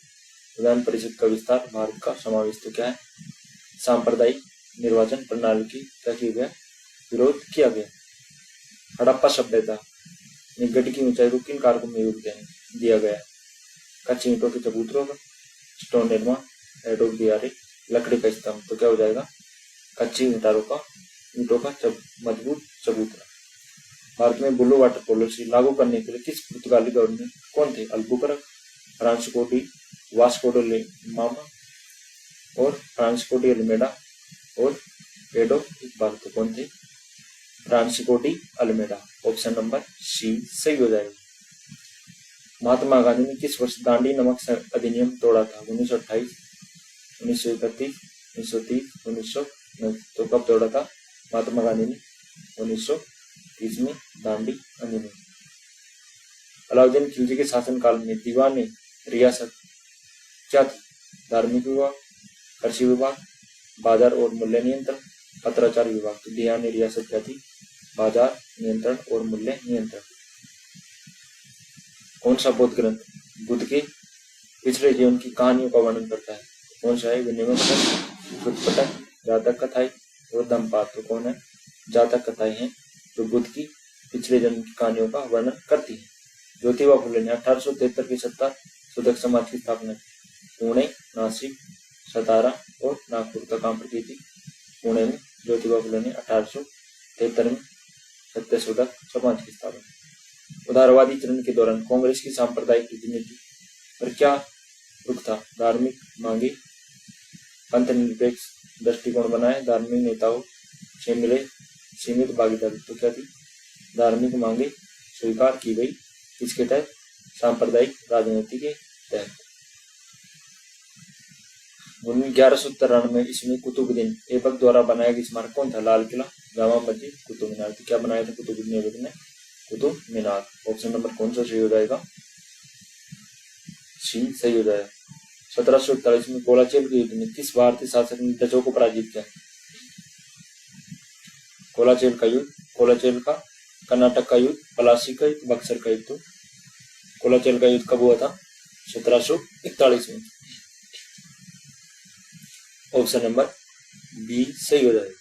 Speaker 1: विधान परिषद का विस्तार, भारत का समावेश। तो क्या है? सांप्रदायिक निर्वाचन प्रणाली की क्या किया गया? विरोध किया गया। हड़प्पा सभ्यता में गड्ढे की ऊंचाई को किन कारकों में योगदान दिया गया है? कच्ची ईंटों के चबूतरों का, स्टोन निर्माण, एडोब दियारे, लकड़ी का स्तंभ। तो क्या हो जाएगा? कच्ची ईंटों का मजबूत चबूतरा। भारत में ब्लू वाटर पॉलिसी लागू करने के लिए किस पुर्तगाली गवर्नर कौन थे? Albuquerque, Francisco de Vasco de Gama और फ्रांसिस्को डी अल्मेडा और पेडो इकबाल। तो कौन थे? Francisco de Almeida. Option number C सही हो जाएगा। महात्मा गांधी ने किस वर्ष दांडी नमक अधिनियम तोड़ा था? 1928, 1931, 1930, 1929। तो कब तोड़ा था महात्मा गांधी ने? 1930 में दांडी अधिनियम। अलाउद्दीन खिलजी के शासनकाल में दीवान रियासत क्या थी? धार्मिक विभाग, कृषि विभाग, बाजार और मूल्य नियंत्रण, पत्राचार विभाग। तो दीवान रियासत क्या थी? बाजार नियंत्रण और मूल्य नियंत्रण। कौन सा बौद्ध ग्रंथ बुद्ध के पिछले जीवन की कहानियों का वर्णन करता है? कौन सा है? विनिमय पटक, कुटपटक, जातक कथाएं और दंपात। तो कौन है? जातक कथाएं हैं जो बुद्ध की पिछले जन्म की कहानियों का वर्णन करती है। ज्योतिबा फुले ने 1873 के सत्ता शोधक समाज की स्थापना की। पुणे, नासिक, सतारा और नागपुर का काम पर की थी। पुणे में ज्योतिबा फुले ने 1873 में सत्य शोधक समाज की स्थापना। उदारवादी चरण के दौरान कांग्रेस की सांप्रदायिक राजनीति पर क्या रुख था? धार्मिक मांगे, पंथ निरपेक्ष दृष्टिकोण बनाए, धार्मिक नेताओं से मिले सीमित भागीदारी। तो क्या थी? धार्मिक मांगे स्वीकार की गई। इसके तहत सांप्रदायिक राजनीति के तहत। 1193 ईस्वी में कुतुबुद्दीन ऐबक द्वारा बनाया गया स्मारक कौन था? लाल किला, जामा मस्जिद, कुतुब मीनार। तो क्या बनाया था कुतुबुद्दीन ऐबक ने? कुतुब मीनार। ऑप्शन नंबर कौन सा सही हो जाएगा? सी सही हो जाएगा। 1741 में कोलाचेल के युद्ध में किस भारतीय शासक ने डचों को पराजित किया? कोलाचेल का युद्ध, कोलाचेल का, कर्नाटक का युद्ध, पलासी का युद्ध, बक्सर का युद्ध। कोलाचेल का युद्ध कब हुआ था? 1741 में। ऑप्शन नंबर बी सही हो जाएगा।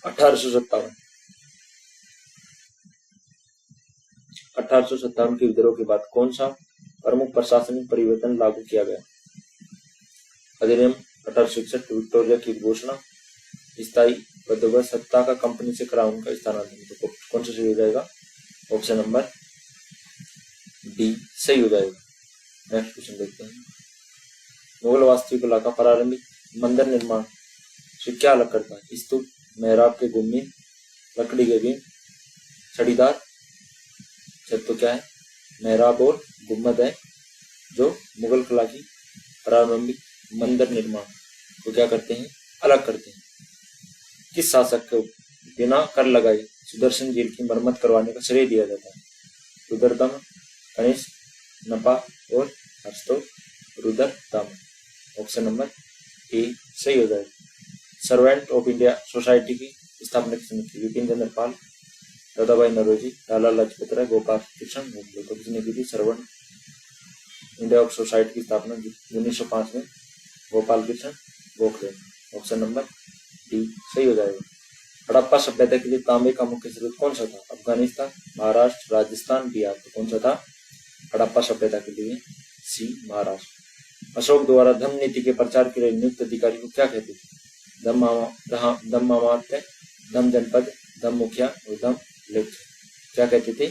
Speaker 1: 1857 के विद्रोह के बाद कौन सा प्रमुख प्रशासनिक परिवर्तन लागू किया गया? अधिनियम 1861, विक्टोरिया की घोषणा, स्थायी बंदोबस्त सत्ता का कंपनी से क्राउन का स्थानांतरण, तो कौन सा सही हो जाएगा? ऑप्शन नंबर डी सही हो जाएगा। नेक्स्ट क्वेश्चन देखते हैं। मुगल वास्तुकला का प्रारंभिक मंदिर निर्माण से क्या अलग करता है? स्तूप, मेहराब के गुम्बद, लकड़ी के बीम, छड़ीदार छत। तो क्या है? मेहराब और गुम्बद है जो मुगल कला की प्रारंभिक मंदिर निर्माण को क्या करते हैं? अलग करते हैं। किस शासक को बिना कर लगाए सुदर्शन झील की मरम्मत करवाने का श्रेय दिया जाता है? रुद्रदमन, कनिष्क, नपा और Harshvardhan. Rudradaman. Option number A सही हो जाएगा। सर्वेंट ऑफ इंडिया सोसाइटी की स्थापना किसने की? विपिन चंद्र पाल, दादाभाई नौरोजी, लाला लाजपत राय, गोपाल कृष्ण गोखले। तो किसने की थी सर्वेंट इंडिया ऑफ सोसाइटी की स्थापना 1905 में? Gopal Krishna Gokhale. Option number D सही हो जाएगा। हड़प्पा सभ्यता के लिए तांबे का मुख्य स्रोत कौन सा था? अफगानिस्तान, महाराष्ट्र, राजस्थान, बिहार। तो कौन सा था हड़प्पा सभ्यता के लिए? सी महाराष्ट्र। अशोक द्वारा धम्म नीति के प्रचार के लिए नियुक्त अधिकारी को क्या कहते थे? धम्म मामात्य, धम्म जनपद, धम्म मुखिया और धम्म लेख। क्या कहते थे?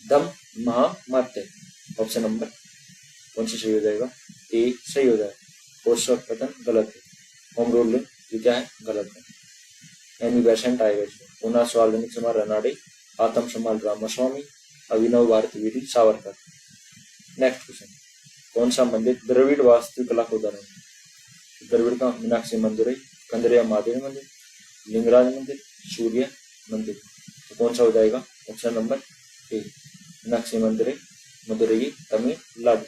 Speaker 1: धम्म महामात्य। ऑप्शन नंबर कौन सा सही हो जाएगा? ए सही हो जाएगा। पोषक कथन गलत है। होम रूल ये क्या है? गलत है। एनी बेसेंट आएगा इसमें। पुनः सार्वजनिक समारोह रनाडे, आत्म सम्मान रामास्वामी, अभिनव भारत वीर सावरकर। Next question. कौन सा मंदिर द्रविड़ वास्तुकला का उदाहरण है? द्रविड़ का मीनाक्षी मंदिर है, कंदरिया महादेव मंदिर, लिंगराज मंदिर, सूर्य मंदिर। तो कौन सा हो जाएगा? ऑप्शन नंबर ए मीनाक्षी मंदिर है, मदुरई, तमिलनाडु।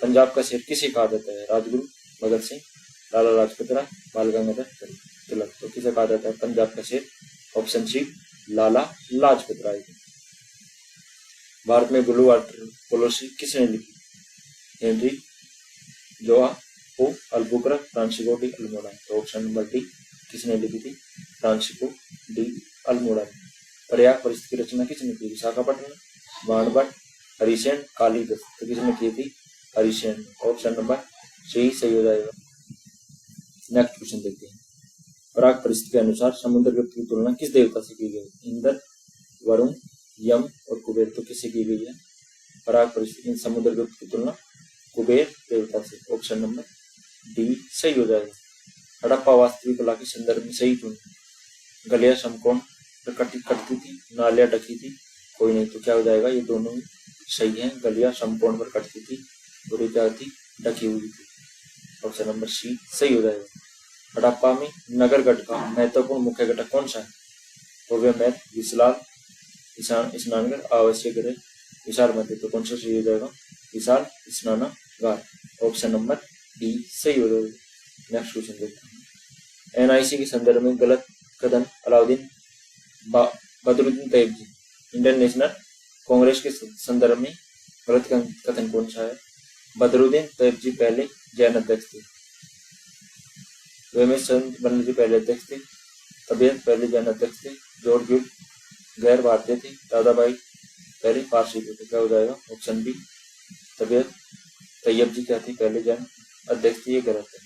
Speaker 1: पंजाब का शेर किसे कहा जाता है? राजगुरु, भगत सिंह, लाला लाजपत राय, बाल गंगाधर तिलक। तो किसे कहा जाता है पंजाब का शेर? Option C Lala Lajpat Rai. भारत में ब्लू वाटर पॉलिसी किसने लिखी? हेनरी जोआ अल्बुकर्क, फ्रांसिस्को डी अल्मोड़ा। तो ऑप्शन नंबर डी किसने लिखी थी? Francisco de Almora. प्रयाग परिषद की रचना किसने की? विशाखापट्टनम, बाणभट्ट, हरिसेन, कालिदास। तो किसने की थी? हरिसेन। ऑप्शन नंबर सी सही हो जाएगा। नेक्स्ट क्वेश्चन देखते हैं। पराग परिस्थिति के अनुसार समुद्रगुप्त की तुलना किस देवता से की गई? इंद्र, वरुण, यम और कुबेर। तो किससे की गई है पराग परिस्थिति समुद्रगुप्त की तुलना? कुबेर देवता से। ऑप्शन नंबर डी सही हो जाएगा। हड़प्पा वास्तुकला के संदर्भ में सही चुन। गलियां समकोण पर कटती थी, नालियां ढकी थी, कोई नहीं। तो क्या हो जाएगा? ये दोनों सही है। गलियां समकोण पर कटती थी और ये क्या थी? ढकी हुई थी। ऑप्शन नंबर सी सही हो जाएगा। हड़प्पा में नगर गढ़ का महत्वपूर्ण मुख्य घटक कौन सा है? भव्य महल, विशाल स्नानघर, आवश्यक गृह, विशाल मंदिर। तो कौन सा सही हो जाएगा? विशाल स्नानागार। ऑप्शन नंबर डी सही हो जाएगा। नेक्स्ट क्वेश्चन देखते हैं। एनआईसी के संदर्भ में गलत कथन अलाउद्दीन बदरुद्दीन तैयबजी। इंडियन नेशनल कांग्रेस के संदर्भ में गलत कथन कौन सा है? बदरुद्दीन तैयबजी पहले जैन अध्यक्ष थे, रमेश चंद्र बनर्जी पहले अध्यक्ष थे, तबीयत पहले जैन अध्यक्ष थे, जॉर्ज गिल गैर भारतीय थे, दादाभाई पहले पारसी थे। तो क्या हो जाएगा? ऑप्शन बी तबीयत तैयब जी क्या थी? पहले जैन अध्यक्ष थे। ये गलत है।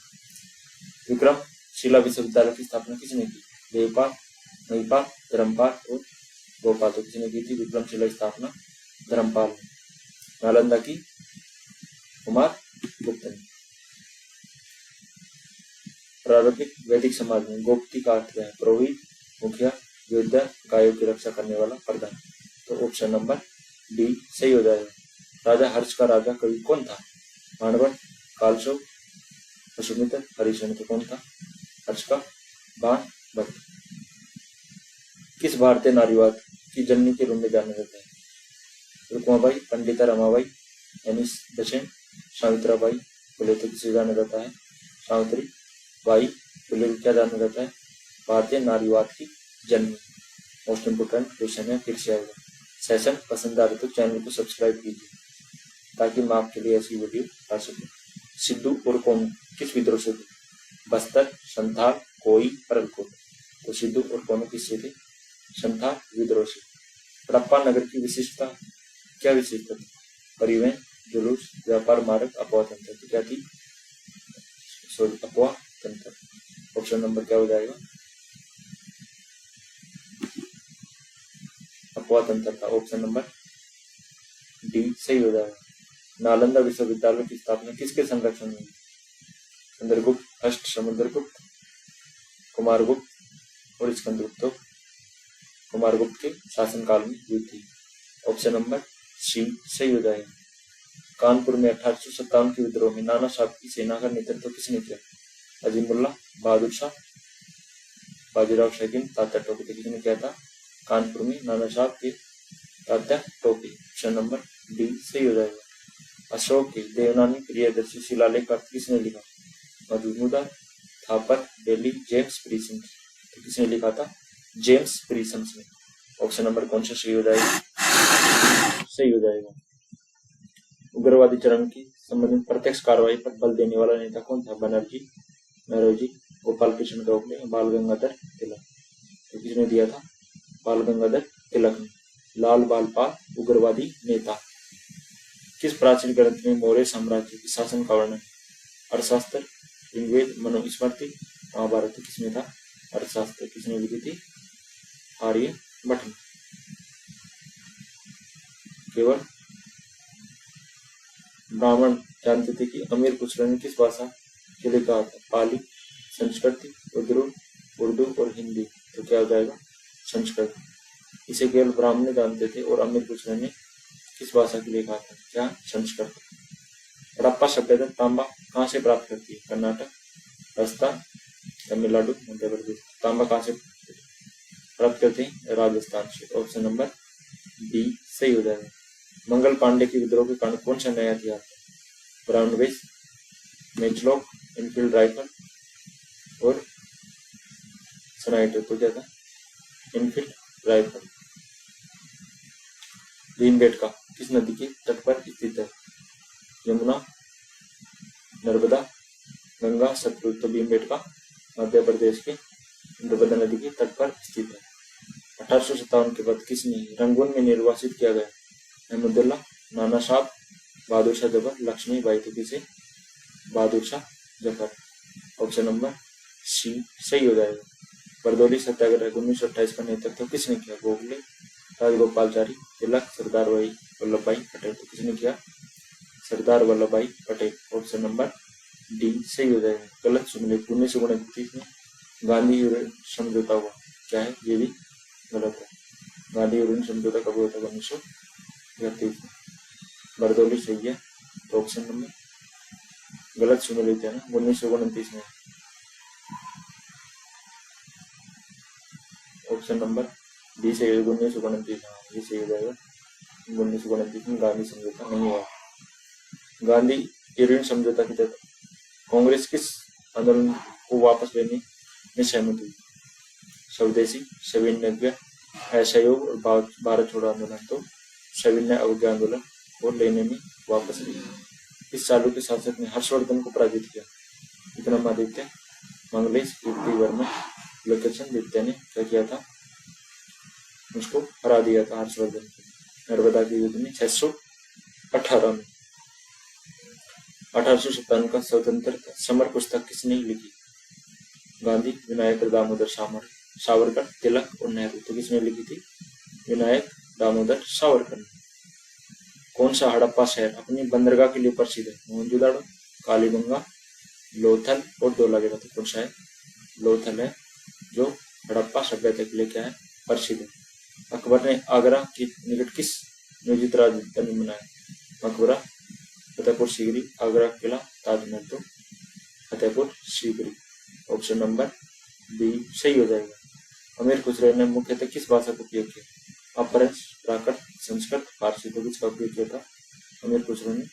Speaker 1: विक्रमशिला विश्वविद्यालय की स्थापना किसने की? देवपाल, महिपाल, धर्मपाल और गोपाल। तो किसने की थी विक्रमशिला स्थापना? धर्मपाल ने। नालंदा की कुमार गुप्त ने। प्रारंभिक वैदिक समाज में गोपति का अर्थ क्या है? पुरोहित, मुखिया, योद्धा, गायों की रक्षा करने वाला, प्रधान। तो ऑप्शन नंबर डी सही हो जाएगा। राजा हर्ष का राजा कवि कौन था? बाणभट्ट, कालशोक, वसुमित्र, हरिश्चंद्र। तो कौन था हर्ष का? बाणभट्ट। किस भारतीय नारीवाद की जननी के रूप में जाना जाता है? रुक्माबाई, पंडिता रमाबाई, एनिस दशेन, सावित्राबाई फुले। तो किसे जाना जाता है? सावित्री बाई फुले क्या जाना जाता है? भारतीय नारीवाद की जननी। मोस्ट इम्पोर्टेंट क्वेश्चन है, फिर से आएगा। सेशन पसंद आ रहे तो चैनल को सब्सक्राइब कीजिए ताकि मैं आपके लिए ऐसी वीडियो ला सकूं। सिद्धू और कौन किस विद्रोह से थे? बस्तर, संथाल, कोई, परलकोट। तो सिद्धू और कौन किससे थे? संथाल विद्रोह से। हड़प्पा नगर की विशिष्टता क्या विशेषता थी? परिवहन, जुलूस, व्यापार मार्ग, अफवाह तंत्र। तो क्या थी? अफवाह तंत्र। ऑप्शन नंबर क्या हो जाएगा? अफवाह तंत्रता, ऑप्शन नंबर डी सही हो जाएगा। नालंदा विश्वविद्यालय की स्थापना किसके संरक्षण में हुई? चंद्रगुप्त, अष्ट समुद्रगुप्त, कुमारगुप्त और स्कंदगुप्त। तो कुमारगुप्त के शासनकाल में हुई थी, ऑप्शन नंबर सी सही हो जाएगा। कानपुर में 1857 के विद्रोह में नाना साहब की सेना का नेतृत्व किसने किया? अजीमुल्ला, बहादुर शाह, बाजीराव शकीन, तात्या टोपे। किसने किया था कानपुर में नाना साहब के? Tatya Tope, option number D सही हो जाएगा। अशोक के देवनानी प्रियदर्शी शिलालेख किसने लिखा? मधुसूदन थापर, बेली, जेम्स प्रीसम। तो किसने लिखा था? जेम्स प्रीसम ने। ऑप्शन नंबर कौन सा सही हो जाएगा? सही हो जाएगा। उग्रवादी चरण की संबंधित प्रत्यक्ष कार्रवाई पर बल देने वाला नेता कौन था? बनर्जी, नौरोजी, गोपाल कृष्ण गोखले, बाल गंगाधर तिलक। तो किसने दिया था? बाल गंगाधर तिलक ने। लाल बाल पाल उग्रवादी नेता। किस प्राचीन ग्रंथ में मौर्य साम्राज्य के शासन का वर्णन? अर्थशास्त्र, ऋग्वेद, मनुस्मृति, महाभारत। किसमें था? अर्थशास्त्र। किसने लिखी थी? आर्यभट्ट ने। केवल ब्राह्मण जानते थे कि अमीर खुसरो ने किस भाषा के लिए कहा था? पाली, संस्कृत, उर्दू और हिंदी। तो क्या हो जाएगा? संस्कृत। इसे केवल ब्राह्मण जानते थे और अमीर खुसरो ने किस भाषा के लिए कहा था? क्या? संस्कृत। हड़प्पा सभ्यता तांबा कहाँ से प्राप्त करती है? कर्नाटक, राजस्थान, तमिलनाडु, मध्य प्रदेश। तांबा कहाँ से प्राप्त करते हैं? राजस्थान से। ऑप्शन नंबर बी सही हो जाएगा। मंगल पांडे के विद्रोह के कारण कौन सा नया हथियार? Brown base, matchlock, Enfield rifle और स्नाइपर। तो क्या था? Enfield rifle. भीमबेटका किस नदी के तट पर स्थित है? यमुना, नर्मदा, गंगा, सतलुज। तो भीमबेटका मध्य प्रदेश के नर्मदा नदी के तट पर स्थित है। 1857 के बाद किसने रंगून में निर्वासित किया गया? अहमदुल्ला, नाना साहब, बहादुर शाह जफर, लक्ष्मी बाई। तो किसे? Bahadur Shah Zafar. Option number C सही हो जाएगा। बरदौली सत्याग्रह 1928 का नेतृत्व किसने किया? गोखले, राजगोपालचारी, तिलक, सरदार वल्लभ भाई पटेल। तो किसने किया? सरदार वल्लभ भाई पटेल। ऑप्शन नंबर डी सही हो जाएगा। गलत सुनिए। 1929 में गांधी यूरेन समझौता हुआ, क्या है? ये भी गलत है। गांधी यूरेन समझौता कब हुआ था? 1931 में। बरदौली सही है। तो ऑप्शन नंबर गलत सुन लेते हैं ना, 1929 में। ऑप्शन नंबर डी सही है। 1929, ये सही हो जाएगा। 1929 में गांधी समझौता नहीं हुआ। गांधी यूरेन समझौता के तहत कांग्रेस किस आंदोलन को वापस लेने में सहमत हुई? स्वदेशी, सविनय असहयोग और भारत छोड़ो आंदोलन। तो सविनय अवज्ञा आंदोलन को लेने में वापस ली। इस चालू के शासक ने हर्षवर्धन को पराजित किया? विक्रमादित्य, मंगलेश, कीर्तिवर्मन, पुलकेशिन द्वितीय ने क्या किया था? उसको हरा दिया था हर्षवर्धन को नर्मदा के युद्ध में 618 में। 1857 का स्वतंत्रता समर पुस्तक किसने लिखी? गांधी, विनायक, दामोदर सावरकर, तिलक और नेहरू। तो किसने लिखी थी? विनायक दामोदर सावरकर। कौन सा हड़प्पा शहर अपनी बंदरगाह के लिए प्रसिद्ध है? मोहनजोदड़ो, कालीबंगा, लोथल और धौलावीरा। तो कौन सा है? लोथल है जो हड़प्पा सभ्यता के लिए क्या है? प्रसिद्ध है। अकबर ने आगरा के निकट किस नियोजित राजधानी बनाया? मकबरा, फतेहपुर सीकरी, आगरा किला, ताजमहल। तो Fatehpur Sikri. Option number B सही हो जाएगा। अमीर खुसरो ने मुख्यतः किस भाषा का उपयोग किया? अपभ्रंश, प्राकृत, संस्कृत, फारसी। तो किसका उपयोग किया था? अमीर खुसरो ने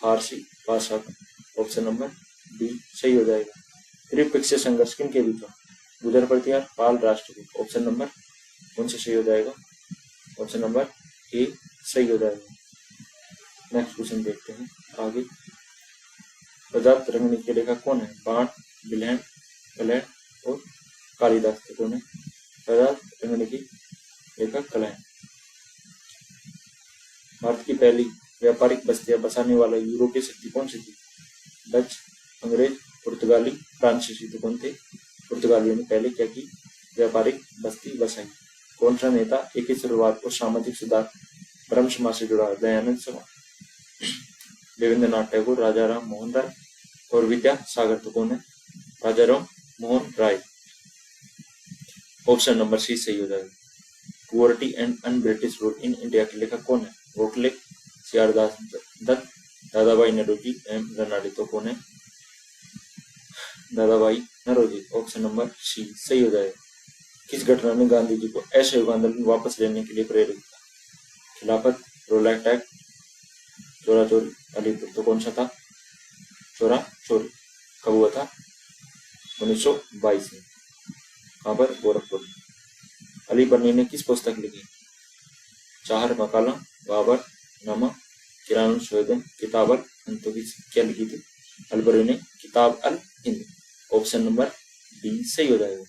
Speaker 1: फारसी भाषा का। ऑप्शन नंबर डी सही हो जाएगा। त्रिपक्षीय संघर्ष किनके बीच हुआ? गुजर प्रतिहार, पाल, राष्ट्रकूट। ऑप्शन नंबर कौन सा सही हो जाएगा? ऑप्शन नंबर ए सही हो जाएगा। नेक्स्ट क्वेश्चन देखते हैं आगे। प्रजात रंगनी के लेखक कौन है? बाण, बिल्हण, कलैण और कालिदास। तो कौन है? प्रजात रंगनी की लेखक कलैण। भारत की पहली व्यापारिक बस्तियां बसाने वाला यूरोपीय शक्ति कौन सी थी? डच, अंग्रेज, पुर्तगाली, फ्रांसीसी। तो कौन थे? पुर्तगालियों ने पहले क्या की? व्यापारिक बस्ती बसाई। कौन सा नेता 21 शुरुआत और सामाजिक सुधार ब्रह्म समाज से जुड़ा है? दयानंद समाज। रविंद्रनाथ टैगोर, राजा राम मोहन राय और विद्यासागर तो कौन है? राजा Ram Mohan Roy. Option number C सही हो जाएगा। Poverty and un British rule in India के लेखक कौन है? गोखले, सियारदास दत्त, दादाभाई नौरोजी एवं रनाडी तो कौन है? Dadabhai Naoroji. Option number C सही हो जाएगा। किस घटना ने गांधी जी को असहयोग आंदोलन वापस लेने के लिए प्रेरित किया? खिलाफत, रोलैक्ट एक्ट, चोरा चोरी, अलीपुर तो कौन सा था? चोरा चोरी। कब हुआ था? 1922 में। कहाँ पर? गोरखपुर। अली बर्नी ने किस पुस्तक लिखी? चाहर मकाला, बाबर नामा, किरानुल संवेदन, किताब अल हिंद। तो क्या लिखी थी अलबर्नी ने? किताब अल हिंद। ऑप्शन नंबर डी सही हो जाएगा।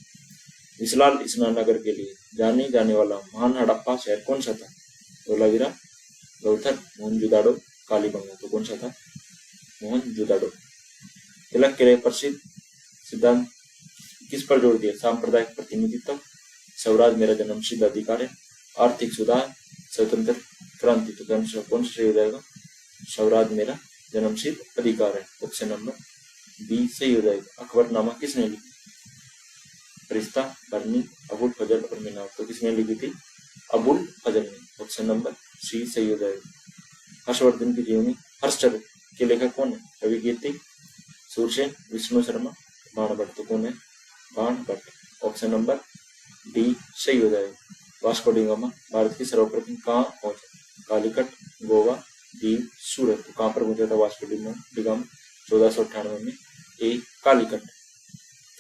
Speaker 1: विशाल स्नाननगर के लिए जाने जाने वाला महान हड़प्पा शहर कौन सा था? धोलावीरा, गौथर, मोहनजोदाड़ो, कालीबंगा। तो कौन सा था? मोहनजोदाड़ो। तिलक के लिए प्रसिद्ध सिद्धांत किस पर जोर दिया? सांप्रदायिक प्रतिनिधित्व, स्वराज मेरा जन्म सिद्ध अधिकार है, आर्थिक सुधार, स्वतंत्र क्रांति। तो कौन सा सही हो जाएगा? स्वराज मेरा जन्म सिद्ध अधिकार है। ऑप्शन नंबर बी सही हो जाएगा। अकबरनामा किसने लिखी? फरिश्ता, बर्नी, अबुल फजल और मीनार। तो किसने लिखी थी? अबुल फजल ने। ऑप्शन नंबर सी सही हो जाएगा। हर्षवर्धन की जीवनी हर्षचंद्र के लेखक कौन है? कवि कीर्ति, सूरसेन, विष्णु शर्मा, बाण भट्ट। तो कौन है? बाण भट्ट। ऑप्शन नंबर डी सही हो जाएगा। वास्को डी गामा भारत की सर्वप्रथम कहाँ पहुंचा? कालीकट, गोवा, दीव, सूरत। तो कहाँ पर पहुंचा था वास्को डी गामा? 1498 में। ए कालीकट।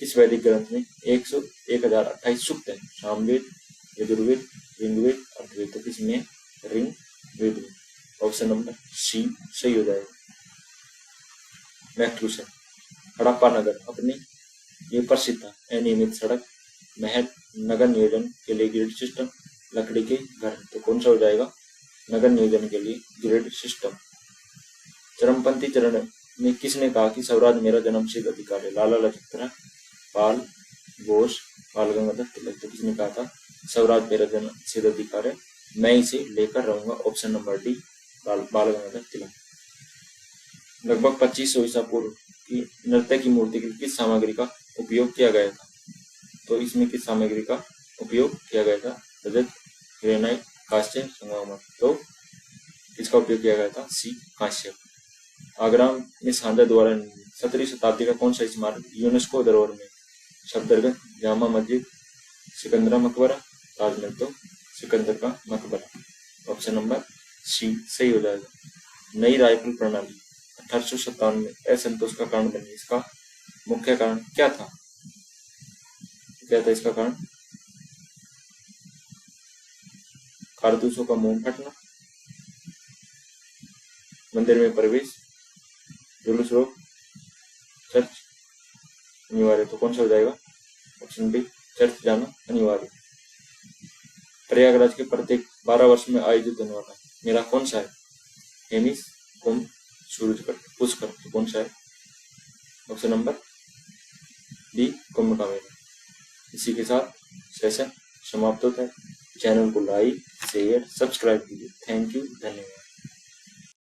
Speaker 1: किस वैदिक ग्रंथ में 1028 सूक्त है? सामवेद, यजुर्वेद, ऋग्वेद, अथर्ववेद। तो किसमें? ऋग्वेद में। ऑप्शन नंबर सी सही हो जाएगा। नेक्स्ट क्वेश्चन, हड़प्पा नगर अपनी ये प्रसिद्ध था अनियमित सड़क, महल, नगर नियोजन के लिए ग्रिड सिस्टम, लकड़ी के घर। तो कौन सा हो जाएगा? नगर नियोजन के लिए ग्रिड सिस्टम। चरमपंथी चरण में किसने कहा कि स्वराज मेरा जन्म सिद्ध अधिकार है? लाला लाजपत राय, पाल, बोस, बाल गंगाधर तिलक। तो किसने कहा था स्वराज मेरा जन्म सिद्ध अधिकार है, मैं इसे लेकर रहूंगा? ऑप्शन नंबर डी बाल गंगाधर तिलक। लगभग 2500 ईसा पूर्व की नृत्य की मूर्ति के लिए किस सामग्री का उपयोग किया गया था? तो इसमें किस सामग्री का उपयोग किया गया था? रजत, ग्रेनाइट, कांस्य, संगमरमर। तो किसका उपयोग किया गया था? सी कांस्य। आगरा में सांझा द्वारा 17वीं शताब्दी का कौन सा स्मारक यूनेस्को धरोहर में? सफदरजंग, जामा मस्जिद, सिकंदरा मकबरा, ताजमहल। तो सिकंदर का मकबरा। ऑप्शन नंबर सी सही हो जाएगा। नई राइफल प्रणाली 1857 में असंतोष का कारण बनी, इसका मुख्य कारण क्या था? क्या था इसका कारण? कारतूसों का मोम फटना, मंदिर में प्रवेश, जुलूस रोक, चर्च अनिवार्य। तो कौन सा हो जाएगा? ऑप्शन बी चर्च जाना अनिवार्य। प्रयागराज के प्रत्येक 12 वर्ष में आयोजित होने वाला मेला कौन सा है? हेमिस, कुंभ, सूरजकट, पुष्कर। तो कौन सा है? ऑप्शन नंबर डी कुंभ का मेला। इसी के साथ सेशन समाप्त होता है। चैनल को लाइक, शेयर, सब्सक्राइब कीजिए। थैंक यू, धन्यवाद।